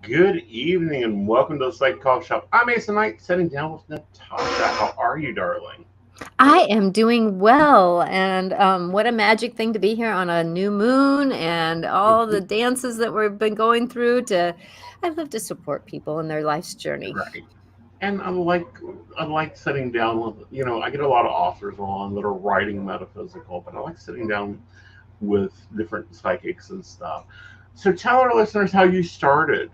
Good evening and welcome to the Psych Coffee Shop. I'm Aeson Knight, sitting down with Natasha. How are you, darling? I am doing well, and what a magic thing to be here on a new moon and all the dances that we've been going through. I love to support people in their life's journey. Right. And I like sitting down with, I get a lot of authors on that are writing metaphysical, but I like sitting down with different psychics and stuff. So tell our listeners how you started.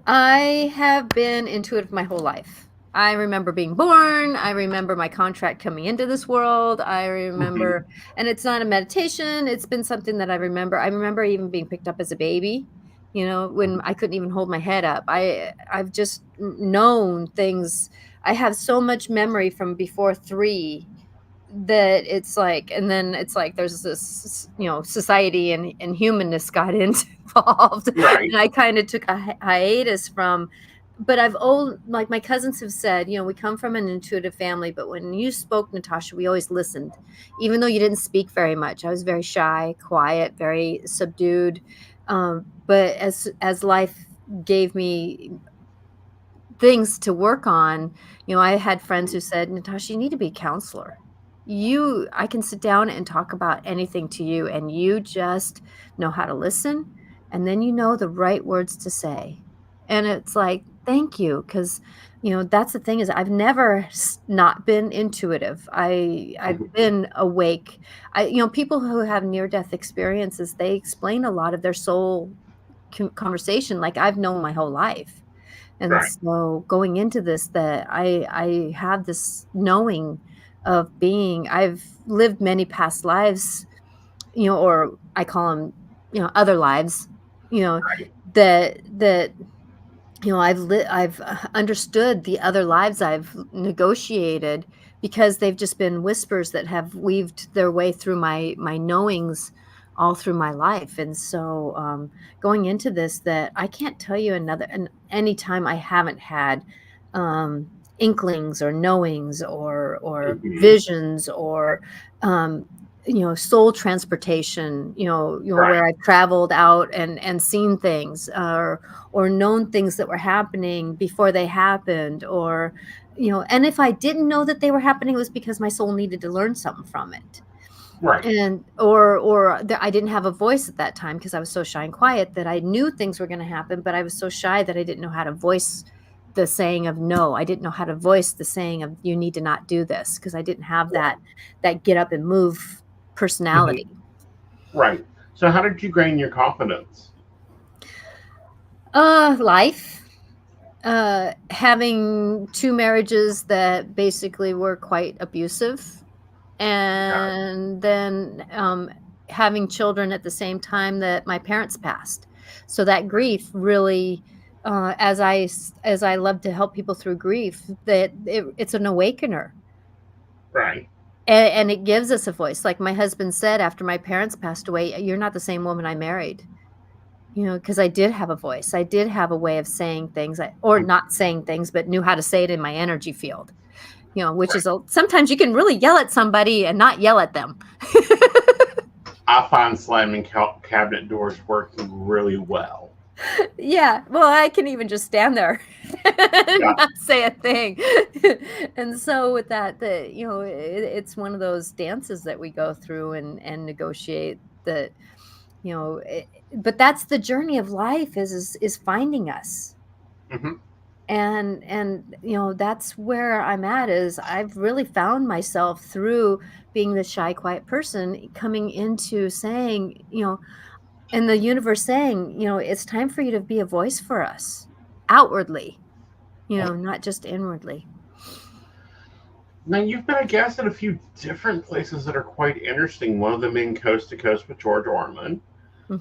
I have been intuitive my whole life. I remember being born. I remember my contract coming into this world. I remember, and it's not a meditation. It's been something that I remember. I remember even being picked up as a baby, when I couldn't even hold my head up. I've just known things. I have so much memory from before 3 that it's like, and then it's like there's this, society and humanness got involved, Right. and I kind of took a hiatus from. But like my cousins have said, we come from an intuitive family, but when you spoke, Natasha, we always listened, even though you didn't speak very much. I was very shy, quiet, very subdued. But as life gave me things to work on, I had friends who said, Natasha, you need to be a counselor. I can sit down and talk about anything to you, and you just know how to listen, and then you know the right words to say. And it's like, thank you, because that's the thing, is I've never not been intuitive. I've been awake. People who have near-death experiences, they explain a lot of their soul conversation like I've known my whole life. And Right. so going into this, that I have this knowing of being, I've lived many past lives, or I call them, other lives, Right. that I've understood the other lives I've negotiated, because they've just been whispers that have weaved their way through my knowings all through my life. And so going into this, that I can't tell you any time I haven't had inklings or knowings or Mhm. visions or soul transportation, Right. where I've traveled out and seen things, or known things that were happening before they happened, or and if I didn't know that they were happening, it was because my soul needed to learn something from it. Right. And I didn't have a voice at that time, because I was so shy and quiet, that I knew things were going to happen, but I was so shy that I didn't know how to voice the saying of no. I didn't know how to voice the saying of you need to not do this, because I didn't have that get up and move Mhm. personality. Right. So how did you gain your confidence? Life. Having 2 marriages that basically were quite abusive, Okay. and then having children at the same time that my parents passed. So that grief really, as I love to help people through grief, that it's an awakener. Right. And it gives us a voice. Like my husband said after my parents passed away, you're not the same woman I married. Because I did have a voice. I did have a way of saying things, or not saying things, but knew how to say it in my energy field. Which Right. is sometimes you can really yell at somebody and not yell at them. I find slamming cabinet doors working really well. Yeah, well, I can even just stand there Yeah. and not say a thing. And so with that, it's one of those dances that we go through and negotiate that, but that's the journey of life, is finding us. Hmm. And that's where I'm at, is I've really found myself through being the shy, quiet person, coming into saying, and the universe saying, it's time for you to be a voice for us outwardly. not just inwardly. Now, you've been a guest at a few different places that are quite interesting. One of them being Coast to Coast with George Orman. Hmm.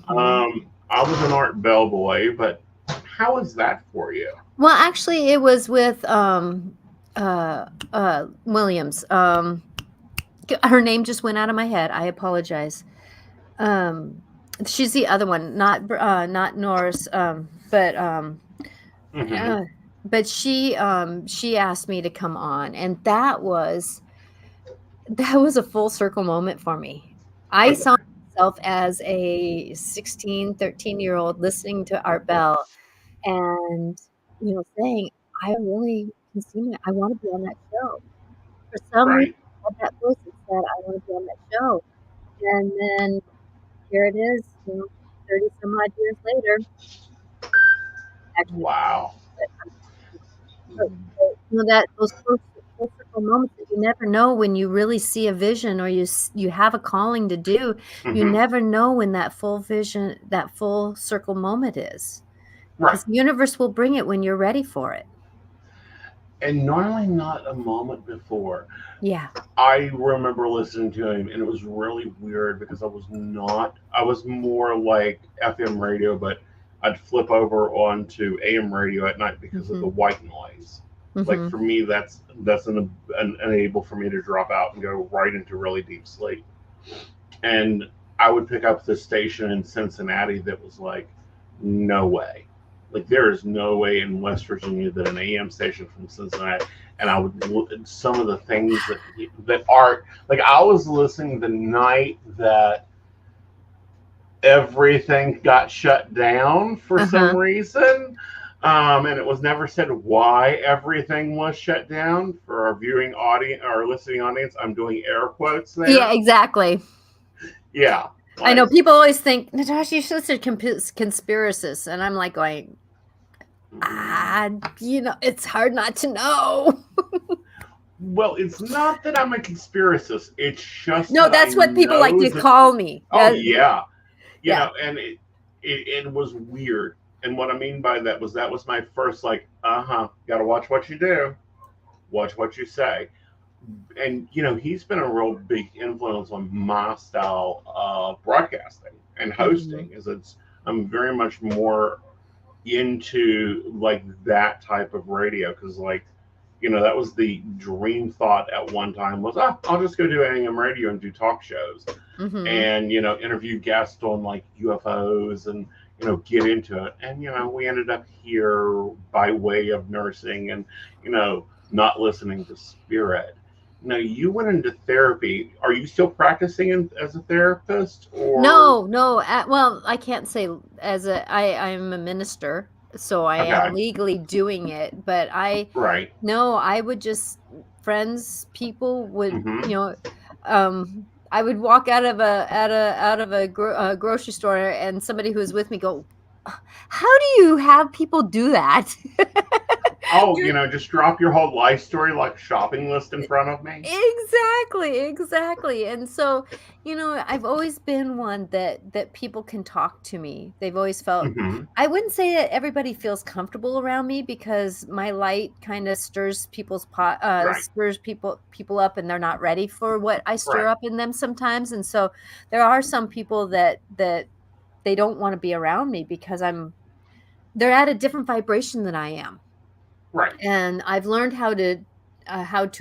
I was an art bellboy, but how was that for you? Well, actually, it was with Williams. Her name just went out of my head. I apologize. Um, she's the other one, not Norris, Hmm. uh, but she asked me to come on, and that was a full circle moment for me. I saw Okay. myself as a 16, 13-year-old listening to Art Bell and, saying, I really can see I want to be on that show. For some reason, Right. I had that voice that said, I want to be on that show. And then here it is, 30 some odd years later, actually, Wow. but that those full circle moments that you never know when you really see a vision or you have a calling to do, you Hmm. never know when that full vision, that full circle moment is. Right. Because the universe will bring it when you're ready for it. And normally not a moment before. Yeah. I remember listening to him, and it was really weird because I was more like FM radio, but I'd flip over onto AM radio at night because of the Mhm. white noise. Like Mhm. for me, that's an unable for me to drop out and go right into really deep sleep. And I would pick up the station in Cincinnati that was like, no way. Like there is no way in West Virginia that an AM station from Cincinnati, and I would look at some of the things that are like I was listening the night that everything got shut down for some Uh-huh. reason. And it was never said why everything was shut down for our viewing audience, our listening audience. I'm doing air quotes Yeah, there. exactly. Yeah, I know like people always think, Natasha, you're such a conspiracist. And I'm like going, it's hard not to know. well, it's not that I'm a conspiracist. It's just No, that I that's what people like know to that. call me. Oh yeah, Yeah. and it was weird. And what I mean by that was my first like, got to watch what you do, watch what you say. And he's been a real big influence on my style of broadcasting and Hmm. hosting. Is it's I'm very much more into like that type of radio because like that was the dream thought at one time was I'll just go do AM radio and do talk shows Hmm. and interview guests on like UFOs and get into it and we ended up here by way of nursing and not listening to spirit. Now you went into therapy. Are you still practicing as a therapist or No, no. Well, I can't say I'm a minister, so I am okay? legally doing it. But Right. no, I would just friends, people would, Mm-hmm. I would walk out of a grocery store, and somebody who was with me go, "How do you have people do that?" Oh, You're just drop your whole life story like a shopping list in front of me. Exactly, exactly. And so, I've always been one that people can talk to me. They've always felt Mm-hmm. I wouldn't say that everybody feels comfortable around me because my light kind of Right. stirs people up and they're not ready for what I stir Right. up in them sometimes. And so there are some people that they don't want to be around me because they're at a different vibration than I am. Right. And I've learned how to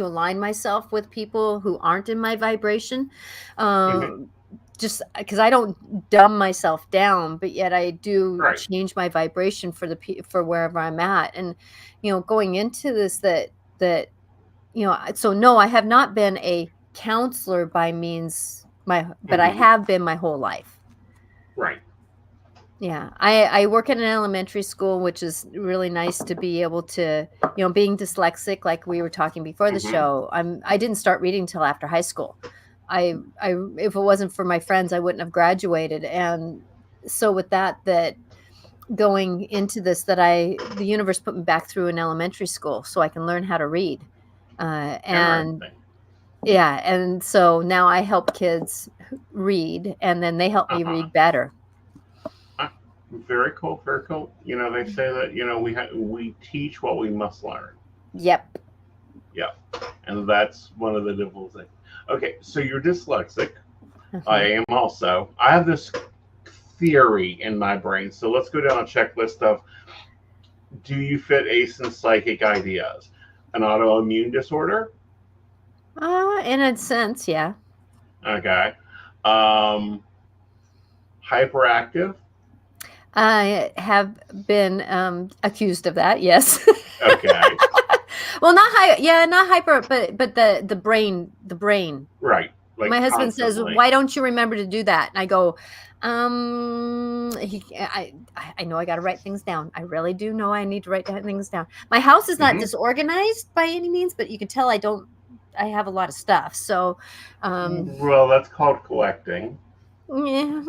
align myself with people who aren't in my vibration, Mm-hmm. um, just because I don't dumb myself down, but yet I do Right. change my vibration for wherever I'm at. And going into this, so no, I have not been a counselor by means but I Mm-hmm. have been my whole life. Right. Yeah, I work at an elementary school, which is really nice to be able to, being dyslexic, like we were talking before the Mm-hmm. show. I didn't start reading till after high school. I if it wasn't for my friends, I wouldn't have graduated. And so with that going into this, the universe put me back through an elementary school so I can learn how to read. And Interesting. yeah, and so now I help kids read, and then they help me Uh-huh. read better. Very cool, very cool. You know, they say that, you know, we teach what we must learn. Yep. Yeah. And that's one of the difficult things. Okay, so you're dyslexic. I Mhm. am also. I have this theory in my brain. So let's go down a checklist of, do you fit Aeson's psychic ideas? An autoimmune disorder? In a sense, yeah. Okay. Um, Hyperactive? I have been accused of that. Yes. Okay. Well, not high. Yeah, not hyper, but the brain, the brain. Right. My Like husband says, constantly. "Why don't you remember to do that?" And I go, I know I got to write things down. I really do know I need to write things down. My house is not Hmm. disorganized by any means, but you can tell I don't. I have a lot of stuff. So, Well, that's called collecting. yeah.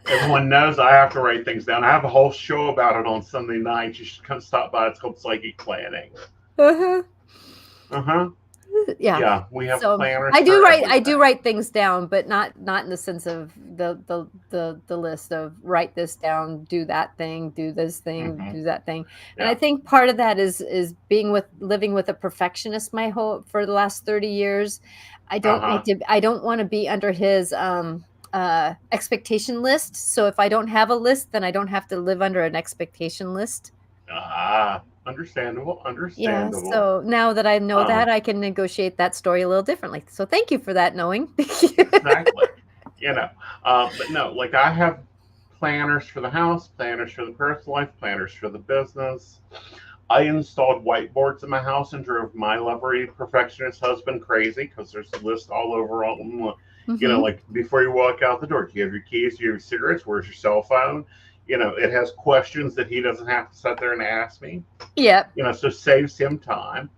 Everyone knows I have to write things down. I have a whole show about it on Sunday night. You should come stop by. It's called Psychic Planning. Uh-huh. Uh huh. Yeah. Yeah, we have So planners I do for write. I do everything. write things down, but not in the sense of the list of write this down, do that thing, do this thing, Hmm. do that thing. And I Yeah. think part of that is being with living with a perfectionist my whole for the last 30 years. I Uh don't huh. like to. I don't want to be under his expectation list. So if I don't have a list, then I don't have to live under an expectation list. Ah, understandable. Yeah, Understandable. so now that I know that, Um, I can negotiate that story a little differently. So thank you for that knowing. Thank you. exactly. You know, but no, like I have planners for the house, planners for the personal life, planners for the business. I installed whiteboards in my house and drove my lovely perfectionist husband crazy because there's a list all over on, you know, Mhm. like before you walk out the door, do you have your keys? Do you have your cigarettes? Where's your cell phone? You know, it has questions that he doesn't have to sit there and ask me. Yep, You know, so saves him time.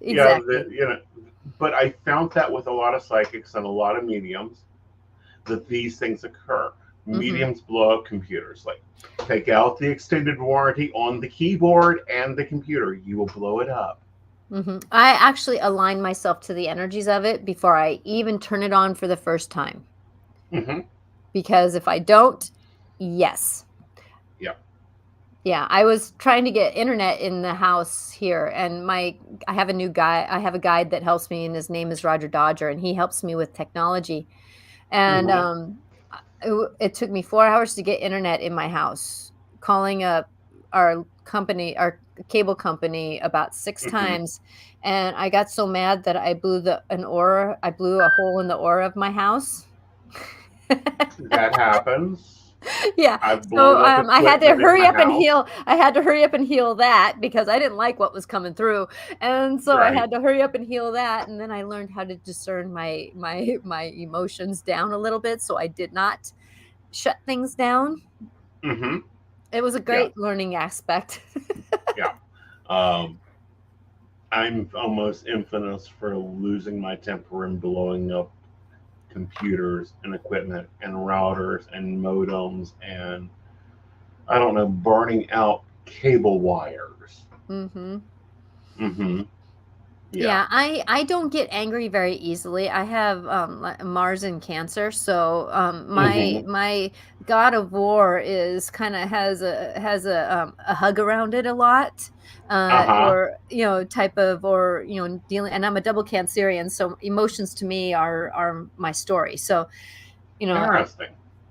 exactly. You know, but I found that with a lot of psychics and a lot of mediums that these things occur. Mhm. Mediums blow up computers. Like, take out the extended warranty on the keyboard and the computer. You will blow it up. Mhm. I actually align myself to the energies of it before I even turn it on for the first time, Hmm. because if I don't, yes. Yeah. Yeah, I was trying to get internet in the house here, and I have a new guy. I have a guide that helps me, and his name is Roger Dodger, and he helps me with technology. And Hmm. it took me 4 hours to get internet in my house, calling up our company, our cable company, about six Hmm. times, and I got so mad that I blew an aura. I blew a hole in the aura of my house. That happens. Yeah. I've So, blown up I had to equipment in hurry my up and house. heal I had to hurry up and heal that because I didn't like what was coming through, and so I Right. had to hurry up and heal that, and then I learned how to discern my emotions down a little bit, so I did not shut things down. Hmm. It was a Yeah. great learning aspect. Yeah. Um, I'm almost infamous for losing my temper and blowing up computers and equipment and routers and modems and I don't know, burning out cable wires. Mhm. Mm-hmm. Yeah. Yeah, I don't get angry very easily. I have Mars in Cancer, so Mm-hmm. my God of War is kind of has a hug around it a lot, Uh-huh. or type of or dealing. And I'm a double Cancerian, so emotions to me are my story. So you know Interesting.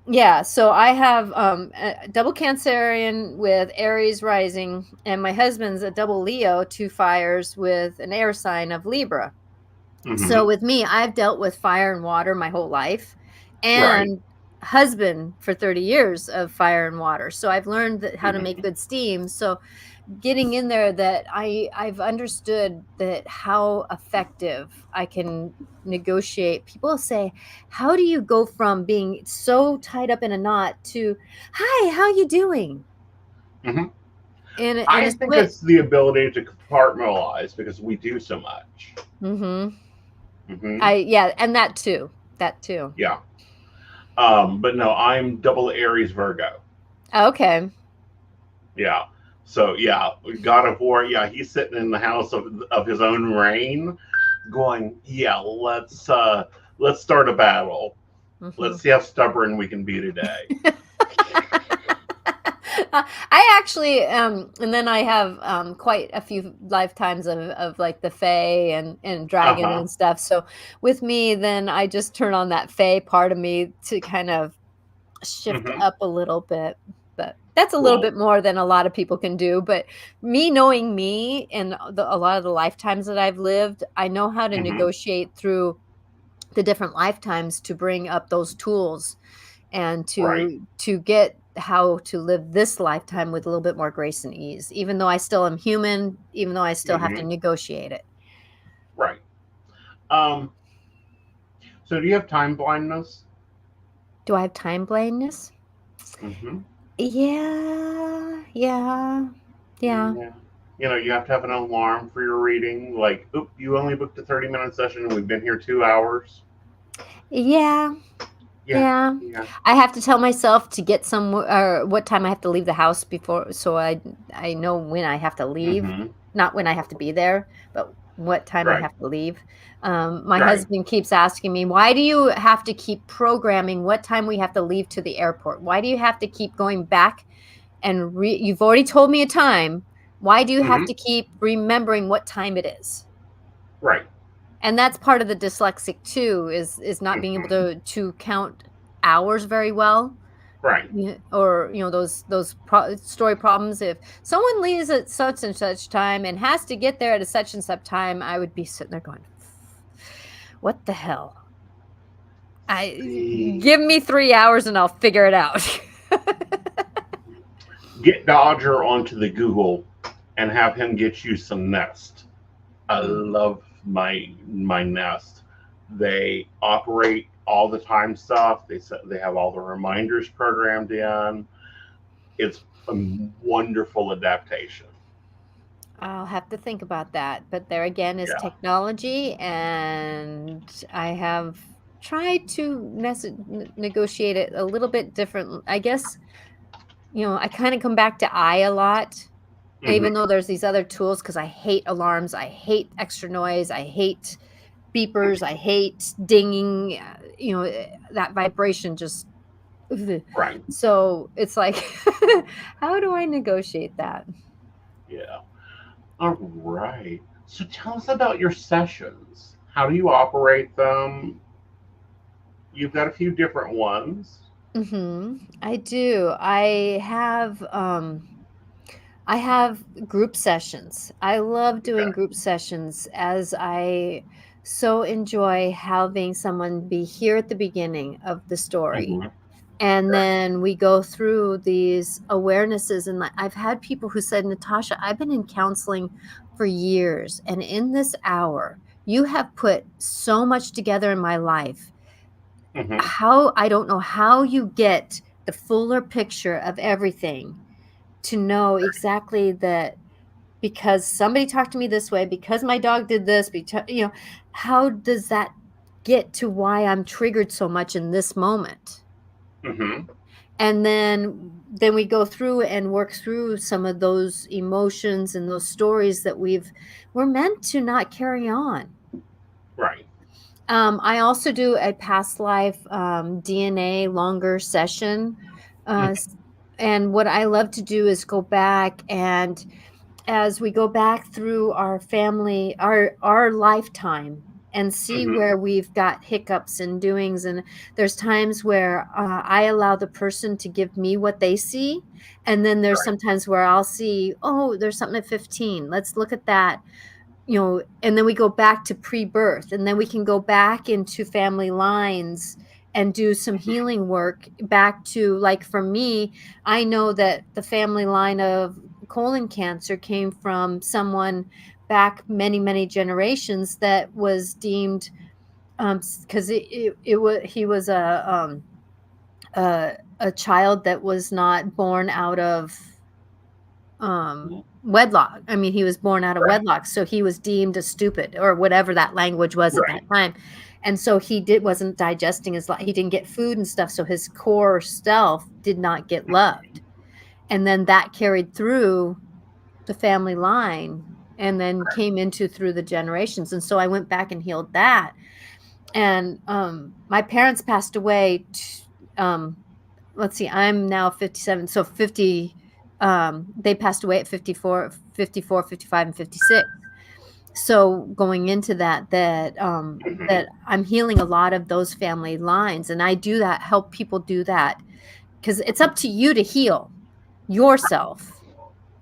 yeah, so I have a double Cancerian with Aries rising, and my husband's a double Leo, two fires with an air sign of Libra. Mm-hmm. So with me, I've dealt with fire and water my whole life, Right. and husband for 30 years of fire and water. So I've learned how to make Mm-hmm. good steam. So getting in there, that I've understood that how effective I can negotiate. People say, how do you go from being so tied up in a knot to, hi, how you doing, Mm-hmm. in a I think switch? it's the ability to compartmentalize because we do so much. Hmm. Mm-hmm. Yeah, and that too. Yeah. But no, I'm double Aries Virgo. Okay. Yeah. So yeah, God of War. Yeah, he's sitting in the house of his own reign, going, yeah, let's start a battle. Mhm. Let's see how stubborn we can be today. I actually, and then I have quite a few lifetimes of like the Fae and dragon Uh-huh. and stuff. So with me, then I just turn on that Fae part of me to kind of shift Mm-hmm. up a little bit. But that's a little Cool. bit more than a lot of people can do. But me knowing me and a lot of the lifetimes that I've lived, I know how to Mm-hmm. negotiate through the different lifetimes to bring up those tools and Right. to get how to live this lifetime with a little bit more grace and ease, even though I still am human, even though I still have to Mm-hmm. negotiate it. Right. Um, so do you have time blindness? Do I have time blindness? Mm-hmm. Yeah, yeah, yeah, Yeah. You know, you have to have an alarm for your reading. Like, oop, you only booked a 30-minute session and we've been here 2 hours. yeah, Yeah. yeah. Yeah. I have to tell myself to get some or what time I have to leave the house before, so I know when I have to leave, Mm-hmm. not when I have to be there, but what time I Right. have to leave. My Right. husband keeps asking me, "Why do you have to keep programming what time we have to leave to the airport? Why do you have to keep going back and you've already told me a time. Why do you have Mm-hmm. to keep remembering what time it is?" Right. And that's part of the dyslexic too, is not being able Mm-hmm. to count hours very well. Right. Yeah, or those story problems. If someone leaves at such and such time and has to get there at a such and such time, I would be sitting there going, "What the hell? I See, give me 3 hours and I'll figure it out." get Dodger onto the Google and have him get you some Nest. I Mm. love my Nest. They operate all the time stuff. They have all the reminders programmed in. It's a wonderful adaptation. I'll have to think about that. But there again is Yeah. technology, and I have tried to negotiate it a little bit different. I guess, I kind of come back to I a lot. Even Mm-hmm. though there's these other tools, because I hate alarms, I hate extra noise, I hate beepers, I hate dinging, that vibration just ugh. Right. So, it's like, how do I negotiate that? Yeah. All right. So tell us about your sessions. How do you operate them? You've got a few different ones. Mhm. I do. I have group sessions. I love doing Okay. group sessions as I so enjoy having someone be here at the beginning of the story. Mm-hmm. And Right. then we go through these awarenesses. And like, I've had people who said, "Natasha, I've been in counseling for years. And in this hour, you have put so much together in my life. Mm-hmm. I don't know how you get the fuller picture of everything to know exactly that because somebody talked to me this way, because my dog did this, because, how does that get to why I'm triggered so much in this moment?" Mm-hmm. And then we go through and work through some of those emotions and those stories that we're meant to not carry on. Right. I also do a past life DNA longer session. Uh, Mm-hmm. s- and what I love to do is go back, and as we go back through our family, our lifetime, and see Mm-hmm. where we've got hiccups and doings. And there's times where I allow the person to give me what they see, and then there's Right. sometimes where I'll see, oh, there's something at 15. Let's look at that. And then we go back to pre-birth, and then we can go back into family lines and do some healing work back to, like, for me, I know that the family line of colon cancer came from someone back many, many generations that was deemed, because it was he was a child that was not born out of wedlock. I mean, he was born out of Right. wedlock, so he was deemed a stupid or whatever that language was at that Right. time. And so wasn't digesting he didn't get food and stuff, so his core self did not get loved. And then that carried through the family line and then came into through the generations. And so I went back and healed that. And my parents passed away. Let's see, I'm now 57. So 50, they passed away at 54, 54, 55, and 56. So going into that I'm healing a lot of those family lines, and I do that, help people do that, because it's up to you to heal yourself,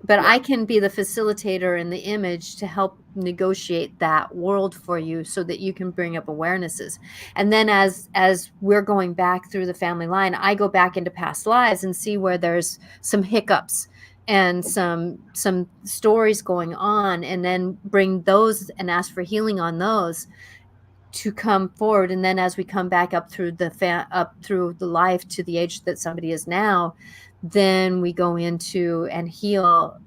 but I Right. can be the facilitator in the image to help negotiate that world for you so that you can bring up awarenesses. And then as we're going back through the family line, I go back into past lives and see where there's some hiccups and some stories going on, and then bring those and ask for healing on those to come forward. And then as we come back up through up through the life to the age that somebody is now, then we go into and heal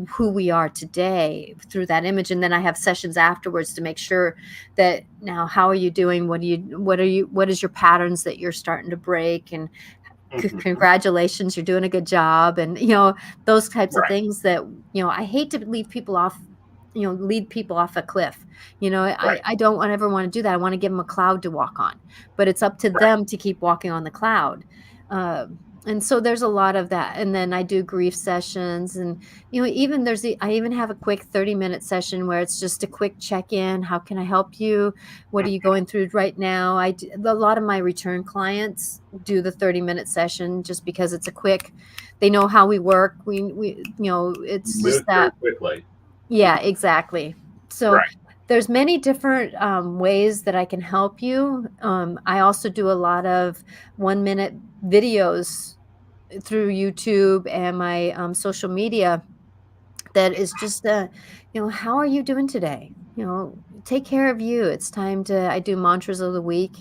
who we are today through that image. And then I have sessions afterwards to make sure that, now, how are you doing? What is your patterns that you're starting to break? And Hmm. congratulations, you're doing a good job. And those types of Right. things that, I hate to leave people off, lead people off a cliff. I, Right. I don't ever want to do that. I want to give them a cloud to walk on, but it's up to Right. them to keep walking on the cloud. And so there's a lot of that. And then I do grief sessions, and even I even have a quick 30-minute session where it's just a quick check-in. How can I help you? What are you going through right now? A lot of my return clients do the 30-minute session just because it's a quick, they know how we work. It's just Move very that. quickly. Yeah, exactly. So Right. there's many different ways that I can help you. I also do a lot of 1-minute videos through YouTube and my social media, that is just how are you doing today? Take care of you. It's time to, I do mantras of the week.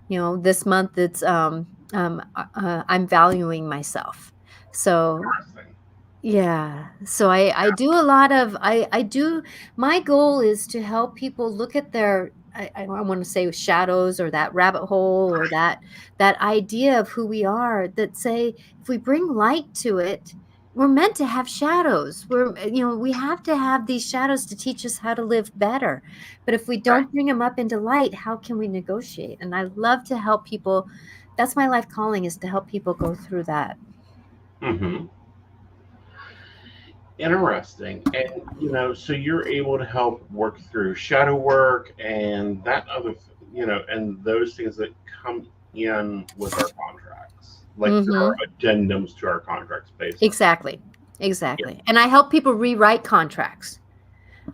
This month it's I'm valuing myself. So Interesting. yeah. So I do a lot of, I do, my goal is to help people look at their, I don't want to say shadows, or that rabbit hole, or that idea of who we are, that say, if we bring light to it, we're meant to have shadows. We have to have these shadows to teach us how to live better. But if we Right. don't bring them up into light, how can we negotiate? And I love to help people. That's my life calling, is to help people go through that. Hmm. Interesting. And so you're able to help work through shadow work and that other, and those things that come in with our contracts. Like there are Mhm. addendums to our contracts, basically. Exactly. Yeah. Exactly. And I help people rewrite contracts.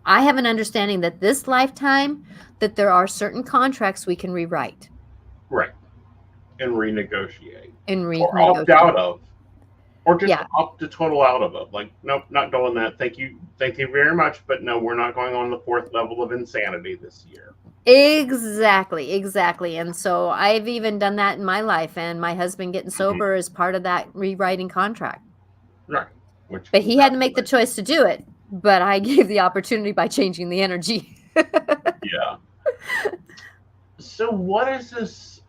I have an understanding that this lifetime, that there are certain contracts we can rewrite Right. And renegotiate and or opt renegotiate. out of, or just Yeah, opt to total out of it. Like, nope, not doing that. Thank you. Thank you very much. But no, we're not going on the fourth level of insanity this year. exactly. Exactly. And so I've even done that in my life, and my husband getting Hmm. sober is part of that rewriting contract. Right. Which, But he had to make the congratulations. choice to do it, but I gave the opportunity by changing the energy. Yeah. So what is this?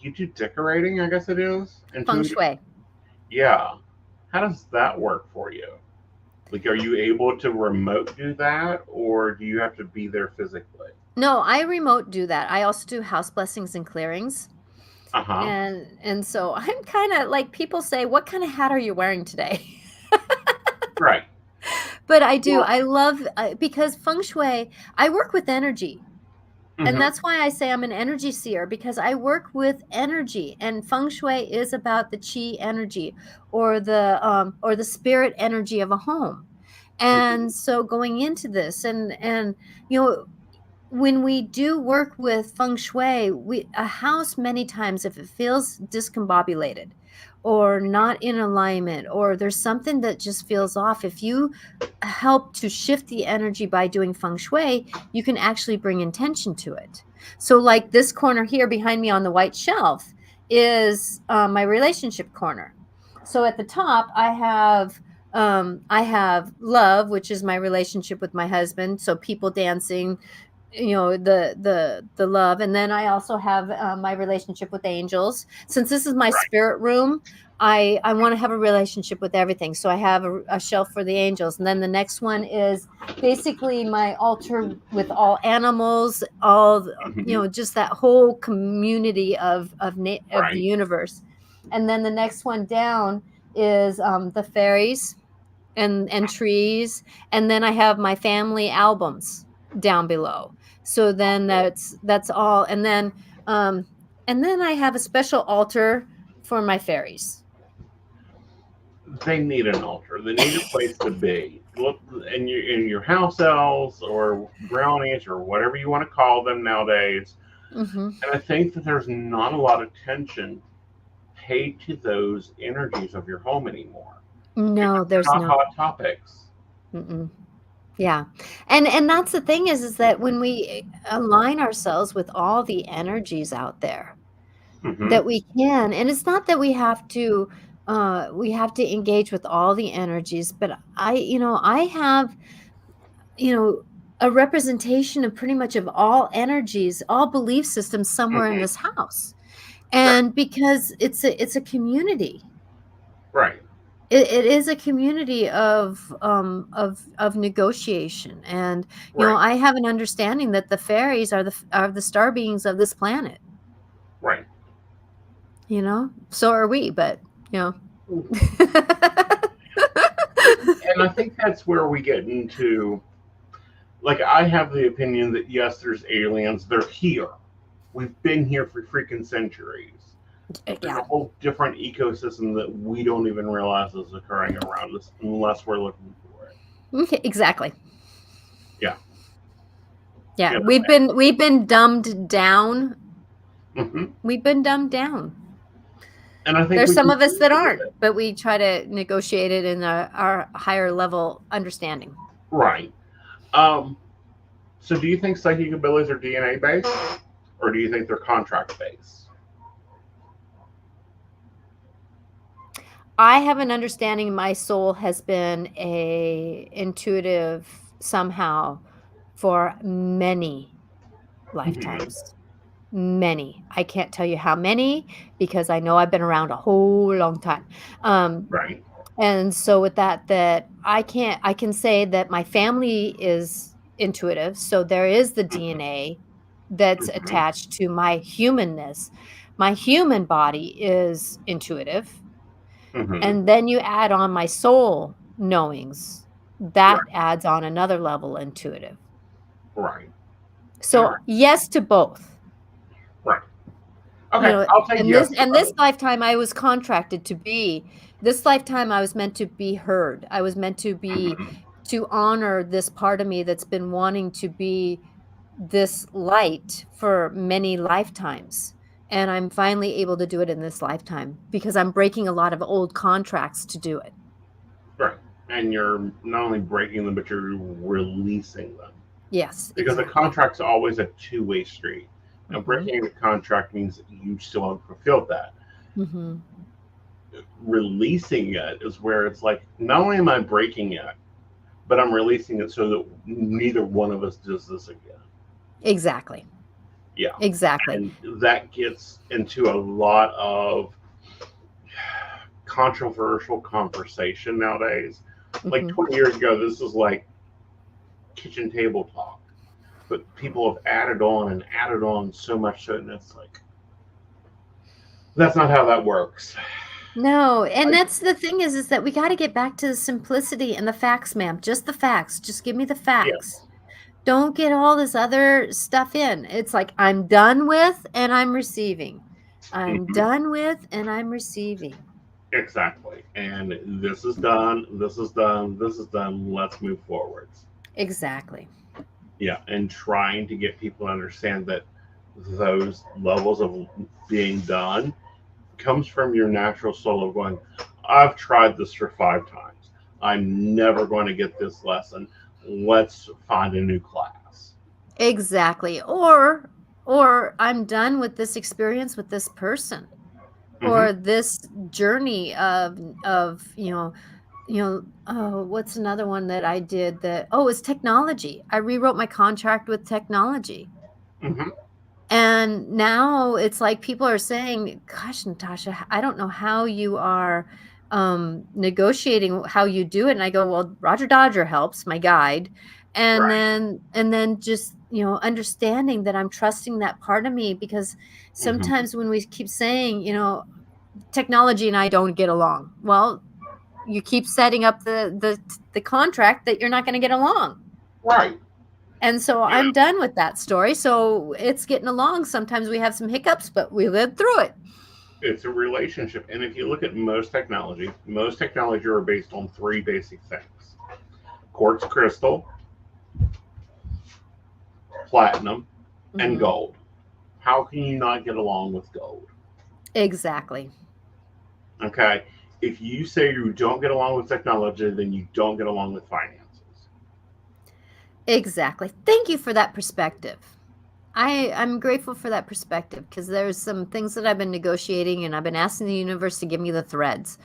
You do decorating, I guess it is. Feng Intuitive. shui. Yeah. How does that work for you? Like, are you able to remote do that, or do you have to be there physically? No, I remote do that. I also do house blessings and clearings. Uh huh. And so I'm kind of like, people say, "What kind of hat are you wearing today?" Right. But I do. Well. I love, because feng shui, I work with energy. And Hmm. that's why I say I'm an energy seer, because I work with energy, and feng shui is about the chi energy, or the spirit energy of a home. Hmm. And so going into this, and you know when we do work with feng shui, a house, many times, if it feels discombobulated or not in alignment, or there's something that just feels off, if you help to shift the energy by doing feng shui, you can actually bring intention to it. So like this corner here behind me on the white shelf is my relationship corner. So at the top I have love, which is my relationship with my husband, so people dancing, the love. And then I also have my relationship with angels. Since this is my Right. spirit room, I want to have a relationship with everything. So I have a shelf for the angels, and then the next one is basically my altar with all animals, all Hmm. just that whole community of the Right. universe. And then the next one down is the fairies and trees. And then I have my family albums down below. So then that's all. Um and then I have a special altar for my fairies. They need an altar. They need a place to be. Look, in your house elves or brownies or whatever you want to call them nowadays. Hmm. And I think that there's not a lot of attention paid to those energies of your home anymore No, because they're there's not not. hot topics. Mm-mm. Yeah. And that's the thing is that when we align ourselves with all the energies out there, Hmm. that we can, and it's not that we have to engage with all the energies, but I have you know, a representation of pretty much of all energies, all belief systems somewhere in Hmm. this house. Right. And because it's a community. Right. It is a community of negotiation. And Right. I have an understanding that the fairies are the star beings of this planet. Right. So are we, but you know. And I think that's where we get into, like, I have the opinion that yes, there's aliens. They're here. We've been here for freaking centuries. There's a Yeah. whole different ecosystem that we don't even realize is occurring around us unless we're looking for it. Okay, exactly. Yeah. Yeah, You we've been dumbed down. know. Hmm. We've been dumbed down. And I think There's we some can of us that with aren't, it. but we try to negotiate it in our higher level understanding. Right. Um, so do you think psychic abilities are DNA based? Or do you think they're contract based? I have an understanding my soul has been a intuitive somehow for many Hmm. lifetimes. Many. I can't tell you how many because I know I've been around a whole long time. Um, Right. And so with that I can say that my family is intuitive, so there is the Hmm. DNA that's Hmm. attached to my humanness. My human body is intuitive, Hmm. and then you add on my soul knowings. That Right. adds on another level intuitive. Right. All So, right. yes to both. Right. Okay. I'll take And this yes to and this both. lifetime I was contracted to be this lifetime I was meant to be heard. I was meant Hmm. to honor this part of me that's been wanting to be this light for many lifetimes. And I'm finally able to do it in this lifetime because I'm breaking a lot of old contracts to do it. Right. And you're not only breaking them, but you're releasing them. Yes, Because a exactly. contract's always a two-way street. Now, Mhm. breaking a contract means that you still haven't fulfilled that. Mhm. Releasing it is where it's like, not only am I breaking it, but I'm releasing it so that neither one of us does this again. Exactly. Yeah. Exactly. And that gets into a lot of controversial conversation nowadays. Like Mhm. 20 years ago, this was like kitchen table talk. But people have added on so much to it, and it's like, that's not how that works. No, and I, that's the thing is that we gotta get back to the simplicity and the facts, ma'am, just the facts, just give me the facts. yes. Don't get all this other stuff in. It's like, I'm done with and I'm receiving. I'm Mhm. done with and I'm receiving. Exactly. And this is done, this is done, this is done. Let's move forwards. Exactly. Yeah. And trying to get people to understand that those levels of being done comes from your natural soul of going, I've tried this for 5 times. I'm never going to get this lesson. Let's find a new class. Exactly. Or I'm done with this experience with this person Hmm. or this journey of What's another one that I did it's technology. I rewrote my contract with technology. Mm-hmm. And now it's like people are saying, gosh, Natasha, I don't know how you are negotiating how you do it. And I go, well, Roger Dodger helps, my guide. And Right. then just, understanding that I'm trusting that part of me, because Mm-hmm. sometimes when we keep saying, technology and I don't get along. Well, you keep setting up the contract that you're not going to get along. Right. And so You know, I'm done with that story. So it's getting along. Sometimes we have some hiccups, but we live through it. it's a relationship. And if you look at most technology are based on three basic things: quartz crystal, platinum, and Hmm. gold. How can you not get along with gold? Exactly. Okay. If you say you don't get along with technology, then you don't get along with finances. Exactly. Thank you for that perspective. I'm grateful for that perspective, because there's some things that I've been negotiating, and I've been asking the universe to give me the threads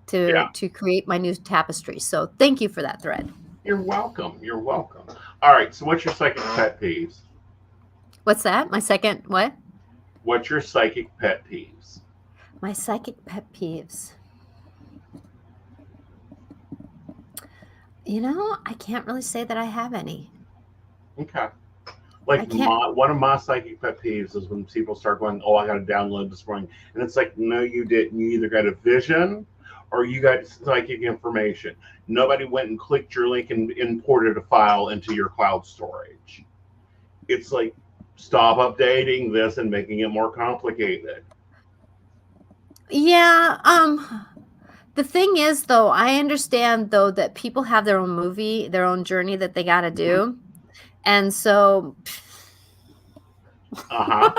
to Yeah. to create my new tapestry. So thank you for that thread. You're welcome. You're welcome. All right. So, what's your psychic pet peeves? What's that? My second what? What's your psychic pet peeves? My psychic pet peeves. I can't really say that I have any. Okay. I Like can't. one of my psychic pet peeves is when people start going, "Oh, I got to download this morning," and it's like, no, you didn't. You either got a vision or you got psychic information. Nobody went and clicked your link and imported a file into your cloud storage. It's like, stop updating this and making it more complicated. Yeah, the thing is, though, I understand, though, that people have their own movie, their own journey that they gotta Mm-hmm. do, and so Uh huh.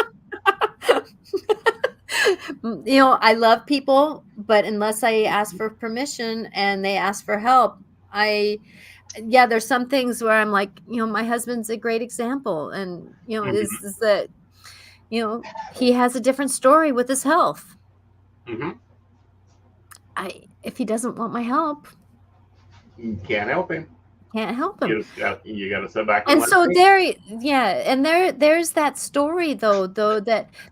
I love people, but unless I ask for permission and they ask for help, I yeah, there's some things where I'm like, my husband's a great example, and, Mm-hmm. is that, he has a different story with his health. Mm-hmm. I If he doesn't want my help, You can't help him. can't help him. You got to sit back and And let so it yeah, and there's that story, though,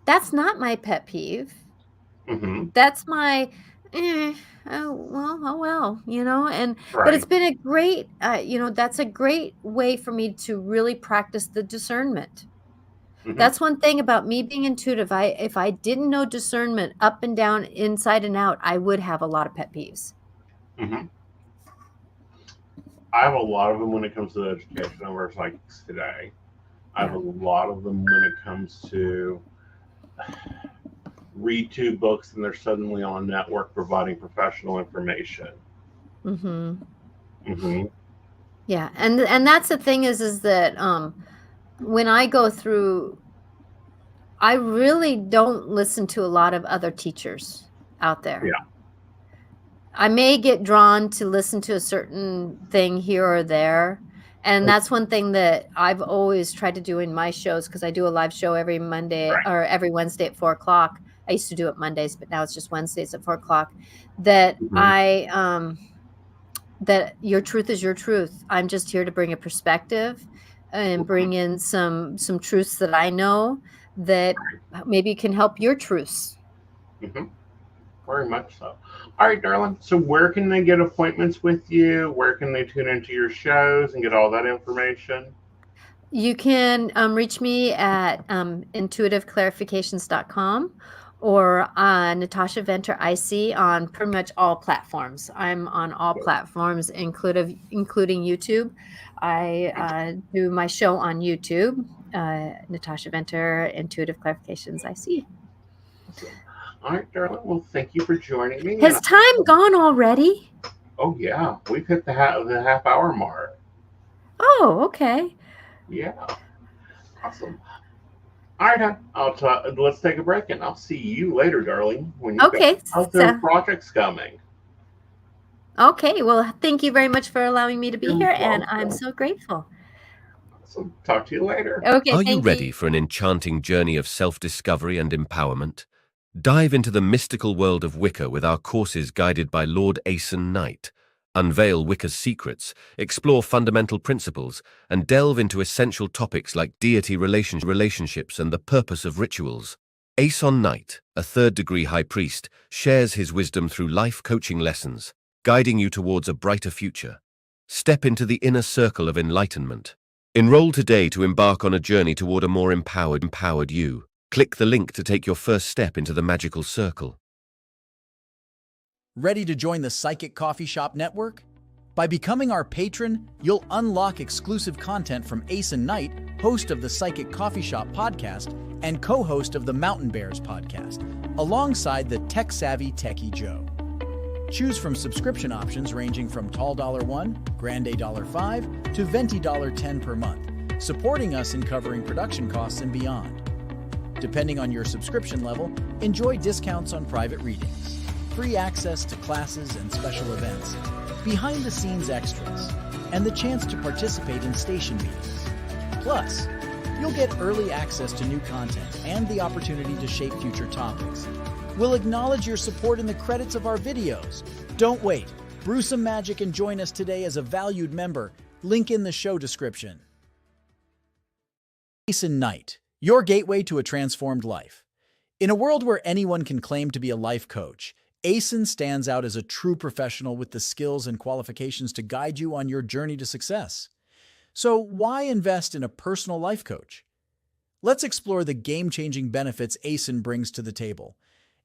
that's not my pet peeve. be. Mm-hmm. That's my, eh, oh well, but it's Right. been a great, that's a great way for me to really practice the discernment. Mm-hmm. That's one thing about me being intuitive. If I didn't know discernment up and down, inside and out, I would have a lot of pet peeves. Mm-hmm. I have a lot of them when it comes to the education of our psychics today. I have Yeah. a lot of them when it comes to read two books and they're suddenly on a network providing professional information. Hmm. Mm-hmm. Yeah, and that's the thing is that when I go through, I really don't listen to a lot of other teachers out there. Yeah. I may get drawn to listen to a certain thing here or there. And that's one thing that I've always tried to do in my shows, because I do a live show every Monday Right. or every Wednesday at 4 o'clock. I used to do it Mondays, but now it's just Wednesdays at 4 o'clock. That Mm-hmm. I that your truth is your truth. I'm just here to bring a perspective and Mm-hmm. bring in some truths that I know that maybe can help your truths. Mm-hmm. Very much so. All right, darling. So, where can they get appointments with you? Where can they tune into your shows and get all that information? You can reach me at intuitiveclarifications.com or Natasha Venter IC on pretty much all platforms. I'm on all platforms, including YouTube. I do my show on YouTube, Natasha Venter Intuitive Clarifications IC. Awesome. All right, darling. Well, thank you for joining me. And Has time gone already? oh yeah, we've hit the half hour mark. Oh, okay. Yeah, awesome. All right, hon. Let's take a break, and I'll see you later, darling. When you've got Okay. other So, projects coming. okay. Well, thank you very much for allowing me to be You're here, and I'm welcome. so grateful. So, talk to you later. Okay. Are you Thank you. ready for an enchanting journey of self-discovery and empowerment? Dive into the mystical world of Wicca with our courses guided by Lord Aeson Knight, unveil Wicca's secrets, explore fundamental principles, and delve into essential topics like deity relationships and the purpose of rituals. Aeson Knight, a third-degree high priest, shares his wisdom through life coaching lessons, guiding you towards a brighter future. Step into the inner circle of enlightenment. Enroll today to embark on a journey toward a more empowered you. Click the link to take your first step into the magical circle. Ready to join the Psychic Coffee Shop Network? By becoming our patron, you'll unlock exclusive content from Aeson Knight, host of the Psychic Coffee Shop podcast and co-host of the Mountain Bears podcast, alongside the tech-savvy Techie Joe. Choose from subscription options ranging from Tall $1, Grande $5, to Venti $10 per month, supporting us in covering production costs and beyond. Depending on your subscription level, enjoy discounts on private readings, free access to classes and special events, behind-the-scenes extras, and the chance to participate in station meetings. Plus, you'll get early access to new content and the opportunity to shape future topics. We'll acknowledge your support in the credits of our videos. Don't wait. Brew some magic and join us today as a valued member. Link in the show description. Aeson Knight, your gateway to a transformed life. In a world where anyone can claim to be a life coach, Aeson stands out as a true professional with the skills and qualifications to guide you on your journey to success. So why invest in a personal life coach? Let's explore the game-changing benefits Aeson brings to the table.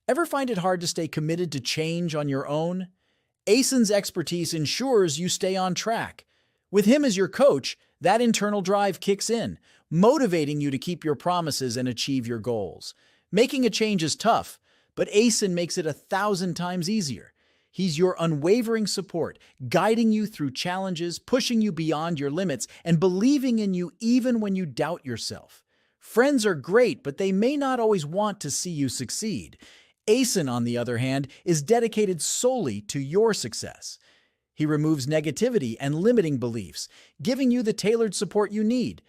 Ever find it hard to stay committed to change on your own? Aeson's expertise ensures you stay on track. With him as your coach, that internal drive kicks in, motivating you to keep your promises and achieve your goals. Making a change is tough, but Aeson makes it 1,000 times easier. He's your unwavering support, guiding you through challenges, pushing you beyond your limits, and believing in you even when you doubt yourself. Friends are great, but they may not always want to see you succeed. Aeson, on the other hand, is dedicated solely to your success. He removes negativity and limiting beliefs, giving you the tailored support you need.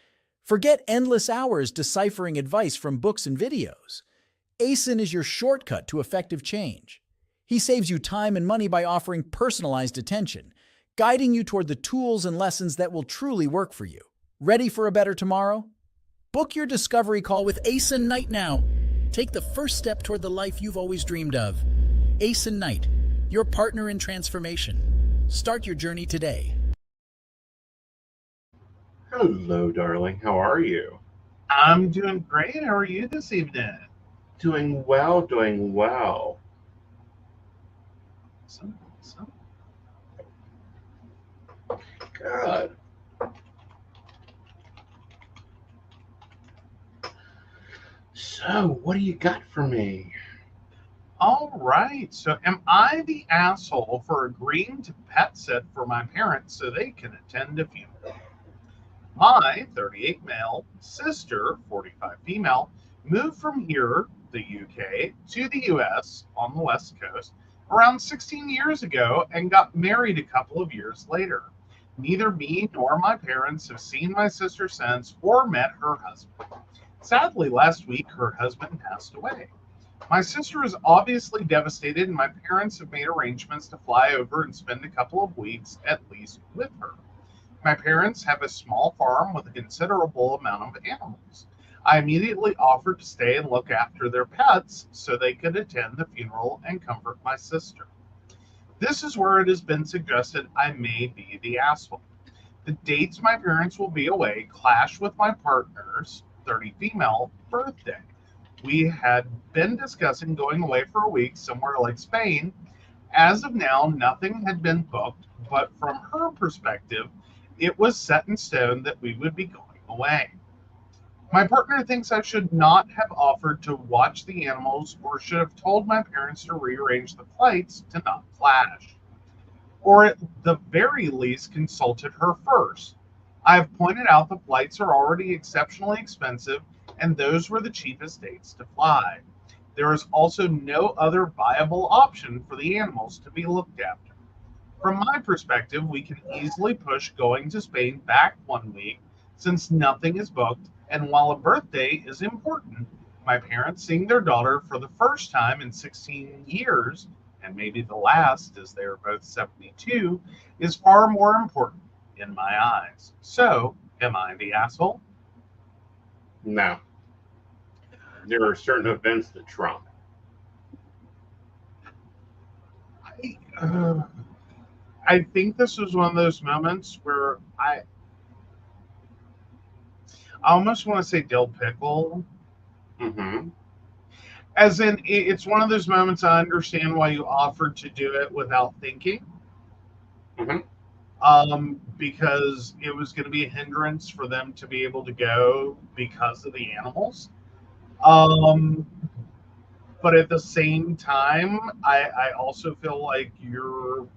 Forget endless hours deciphering advice from books and videos. Aeson is your shortcut to effective change. He saves you time and money by offering personalized attention, guiding you toward the tools and lessons that will truly work for you. Ready for a better tomorrow? Book your discovery call with Aeson Knight now. Take the first step toward the life you've always dreamed of. Aeson Knight, your partner in transformation. Start your journey today. Hello, darling. How are you? I'm doing great. How are you this evening? Doing well, doing well. So. Good. So, what do you got for me? All right. So, am I the asshole for agreeing to pet sit for my parents so they can attend a funeral? My 38 male sister, 45 female, moved from here, the UK, to the US on the West Coast around 16 years ago and got married a couple of years later. Neither me nor my parents have seen my sister since or met her husband. Sadly, last week, her husband passed away. My sister is obviously devastated, and my parents have made arrangements to fly over and spend a couple of weeks at least with her. My parents have a small farm with a considerable amount of animals. I immediately offered to stay and look after their pets so they could attend the funeral and comfort my sister. This is where it has been suggested I may be the asshole. The dates my parents will be away clash with my partner's 30 female birthday. We had been discussing going away for a week somewhere like Spain. As of now, nothing had been booked, but from her perspective, it was set in stone that we would be going away. My partner thinks I should not have offered to watch the animals or should have told my parents to rearrange the flights to not clash, or at the very least consulted her first. I have pointed out the flights are already exceptionally expensive and those were the cheapest dates to fly. There is also no other viable option for the animals to be looked after. From my perspective, we can easily push going to Spain back 1 week since nothing is booked, and while a birthday is important, my parents seeing their daughter for the first time in 16 years and maybe the last, as they are both 72, is far more important in my eyes. So, am I the asshole? No. There are certain events that trump. I think this was one of those moments where I almost want to say dill pickle. Mm-hmm. As in, it's one of those moments I understand why you offered to do it without thinking. Mm-hmm. Because it was going to be a hindrance for them to be able to go because of the animals. But at the same time, I also feel like your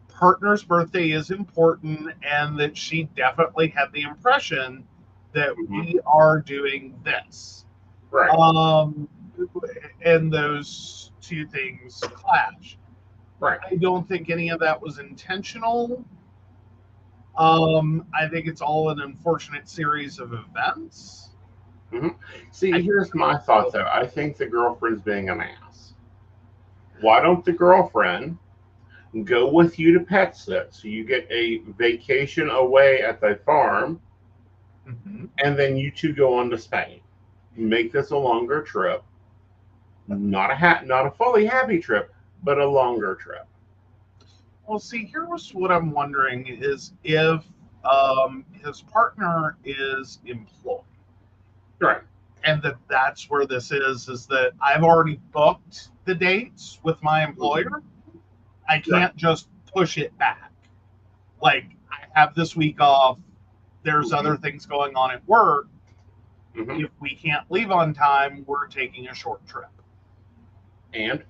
partner's birthday is important, and that she definitely had the impression that we are doing this. Right. And those two things clash. Right. I don't think any of that was intentional. I think it's all an unfortunate series of events. Mm-hmm. See, here's my thought, though. I think the girlfriend's being an ass. Why don't the girlfriend go with you to pet sit so you get a vacation away at the farm, and then you two go on to Spain? Make this a longer trip. Not a fully happy trip, but a longer trip. Well, see, here was what I'm wondering is if his partner is employed. Right. And that's where this is that I've already booked the dates with my employer. I can't just push it back. Like, I have this week off. There's other things going on at work. If we can't leave on time, we're taking a short trip. And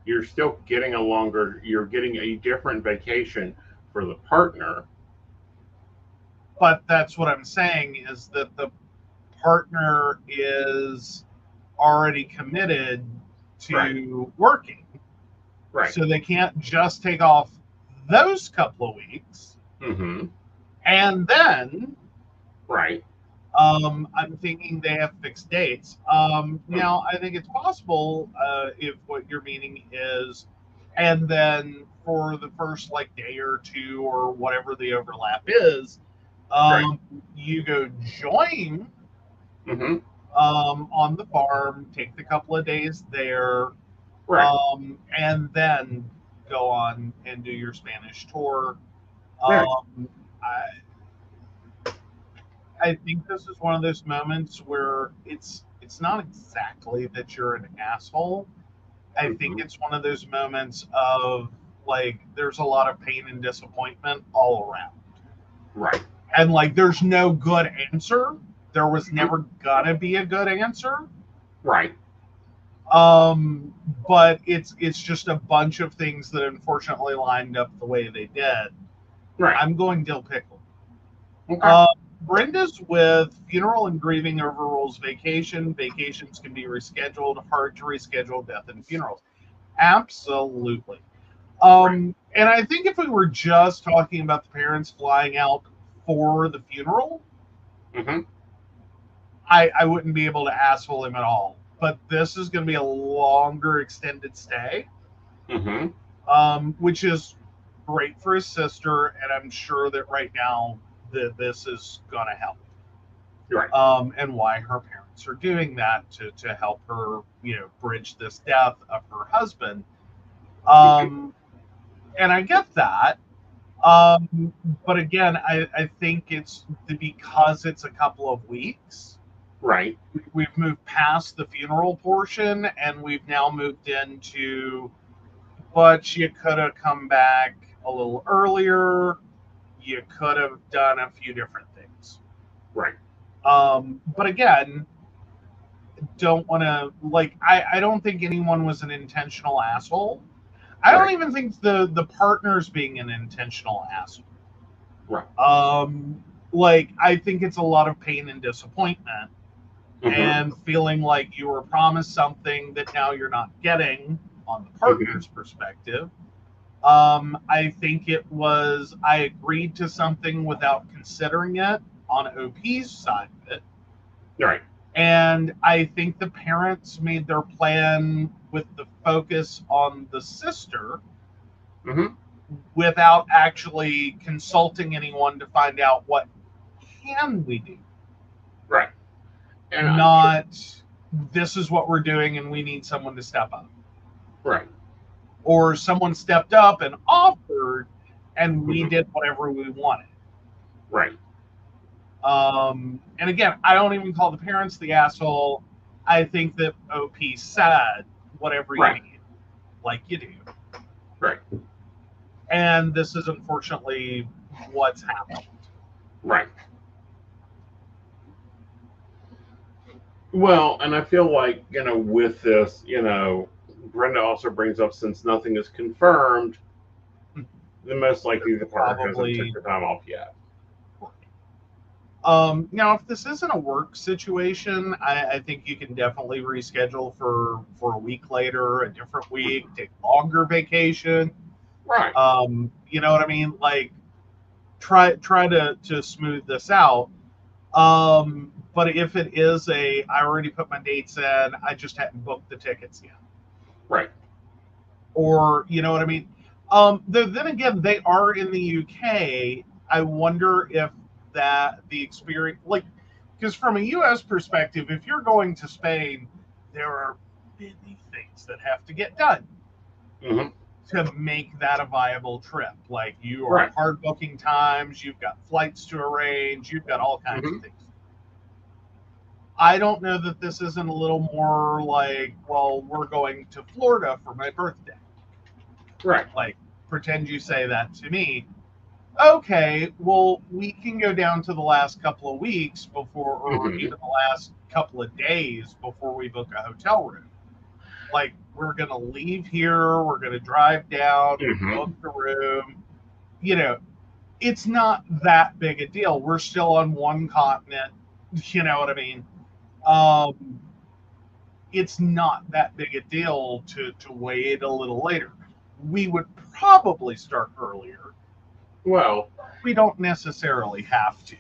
you're still getting you're getting a different vacation for the partner. But that's what I'm saying, is that the partner is already committed to working. Right. So they can't just take off those couple of weeks. And then, right. I'm thinking they have fixed dates. Now, I think it's possible if what you're meaning is, and then for the first like day or two or whatever the overlap is, you go join on the farm, take the couple of days there, and then go on and do your Spanish tour. I think this is one of those moments where it's not exactly that you're an asshole. I think it's one of those moments of like there's a lot of pain and disappointment all around. Right. And like there's no good answer. There was never gonna be a good answer. Right. But it's just a bunch of things that unfortunately lined up the way they did. Right. I'm going dill pickle. Okay. Brenda's with funeral and grieving overrules vacation. Vacations can be rescheduled. Hard to reschedule death and funerals. Absolutely. And I think if we were just talking about the parents flying out for the funeral, I wouldn't be able to asshole him at all. But this is going to be a longer extended stay, which is great for his sister, and I'm sure that right now that this is going to help. Right. And why her parents are doing that to help her, bridge this death of her husband. And I get that. But again, I think it's because it's a couple of weeks. Right. We've moved past the funeral portion, and we've now moved into, but you could have come back a little earlier. You could have done a few different things. Right. But again, don't want to, like, I don't think anyone was an intentional asshole. I don't even think the partner's being an intentional asshole. Right. Like, I think it's a lot of pain and disappointment and feeling like you were promised something that now you're not getting on the partner's perspective. I think it was, I agreed to something without considering it on OP's side of it. Right. And I think the parents made their plan with the focus on the sister Mm-hmm. without actually consulting anyone to find out what can we do. Right. And Not this is what we're doing and we need someone to step up. right. Or someone stepped up and offered and we Mhm. did whatever we wanted. Right. And again, I don't even call the parents the asshole. I think that OP said whatever you Right. need, like you do. Right. And this is unfortunately what's happened. Right. Well, and I feel like, with this, Brenda also brings up, since nothing is confirmed, the most likely the partner hasn't Probably. took the time off yet. Now, if this isn't a work situation, I think you can definitely reschedule for a week later, a different week, take longer vacation. Right. You know what I mean? Like, try to smooth this out. But if it is I already put my dates in, I just hadn't booked the tickets yet. Right. Or, you know what I mean? Then again, they are in the UK. I wonder if that the experience, like, because from a US perspective, if you're going to Spain, there are many things that have to get done Mm-hmm. to make that a viable trip. Like, you are Right. hard booking times, you've got flights to arrange, you've got all kinds Mhm. of things. I don't know that this isn't a little more like, well, we're going to Florida for my birthday. Right. Like, pretend you say that to me. Okay, well, we can go down to the last couple of weeks before, or Mhm. even the last couple of days before we book a hotel room. Like, we're going to leave here, we're going to drive down, Mhm. book the room. It's not that big a deal. We're still on one continent. You know what I mean? It's not that big a deal to wait a little later. We would probably start earlier. Well, We don't necessarily have to.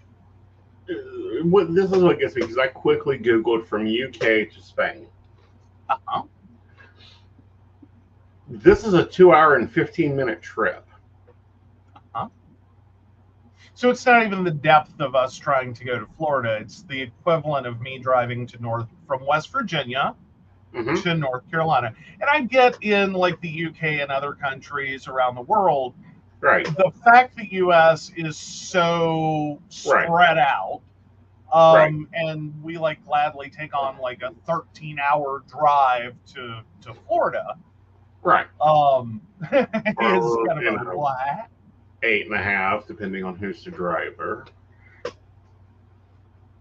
this is what gets me, because I quickly Googled from UK to Spain. Uh-huh. This is a 2 hour and 15-minute trip. So it's not even the depth of us trying to go to Florida. It's the equivalent of me driving from West Virginia Mm-hmm. to North Carolina. And I get in like the UK and other countries around the world, Right. the fact that US is so spread out, and we like gladly take on like a 13-hour drive to Florida. Right. Is Or, kind of a what? 8.5, depending on who's the driver.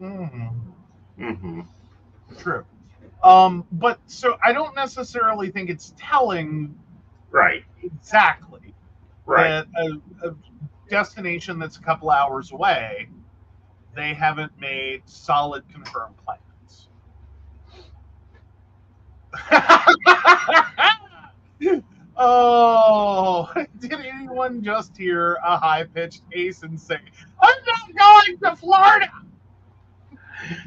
Mm-hmm. True. But so I don't necessarily think it's telling Right. exactly Right. that a destination that's a couple hours away, they haven't made solid confirmed plans. Oh, did anyone just hear a high-pitched Aeson say, "I'm not going to Florida"?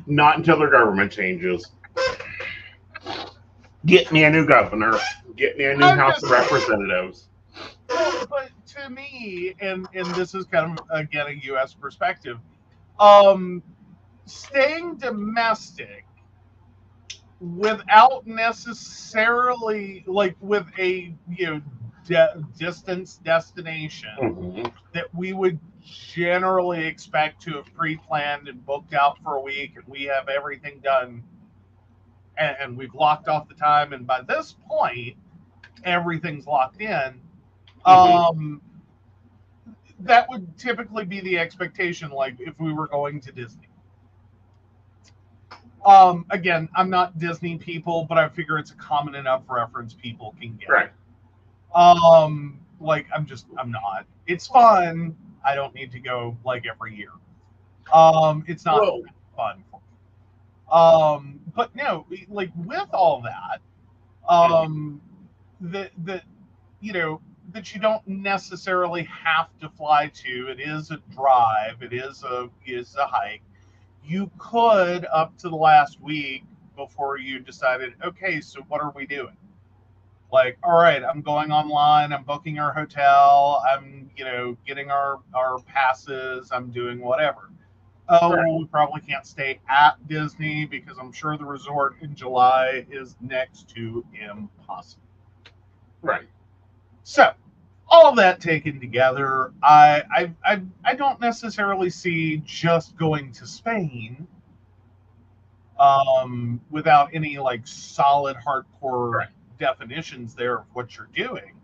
Not until their government changes. Get me a new governor. Get me a new House of Representatives. Well, but to me, and this is kind of again a U.S. perspective, staying domestic without necessarily like with a distance destination Mm-hmm. that we would generally expect to have pre-planned and booked out for a week, and we have everything done, and we've locked off the time, and by this point everything's locked in. Mm-hmm. That would typically be the expectation, like if we were going to Disney. Again, I'm not Disney people, but I figure it's a common enough reference people can get. Right. Like I'm not. It's fun. I don't need to go like every year. It's not fun for me. But no, like with all that, that that you don't necessarily have to fly to. It is a drive. It is a hike. you could, up to the last week before you decided, okay, so what are we doing? Like, all right, I'm going online, I'm booking our hotel, I'm, getting our passes, I'm doing whatever. Oh, Right. we probably can't stay at Disney because I'm sure the resort in July is next to impossible. Right. So, all of that taken together, I don't necessarily see just going to Spain without any like solid hardcore Right. definitions there of what you're doing.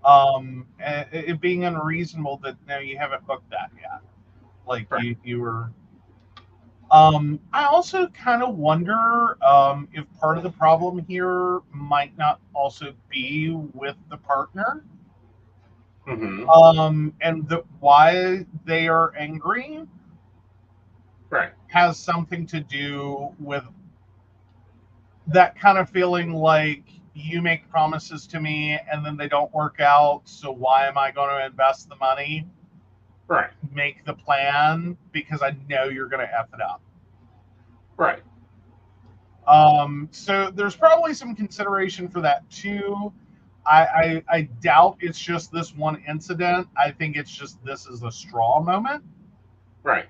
And it being unreasonable that no, you haven't booked that yet. Like Right. you were. I also kind of wonder if part of the problem here might not also be with the partner, and why they are angry Right. has something to do with that kind of feeling like you make promises to me and then they don't work out. So why am I going to invest the money, Right. make the plan, because I know you're going to F it up. Right. So there's probably some consideration for that too. I doubt it's just this one incident. I think it's just this is a straw moment. Right.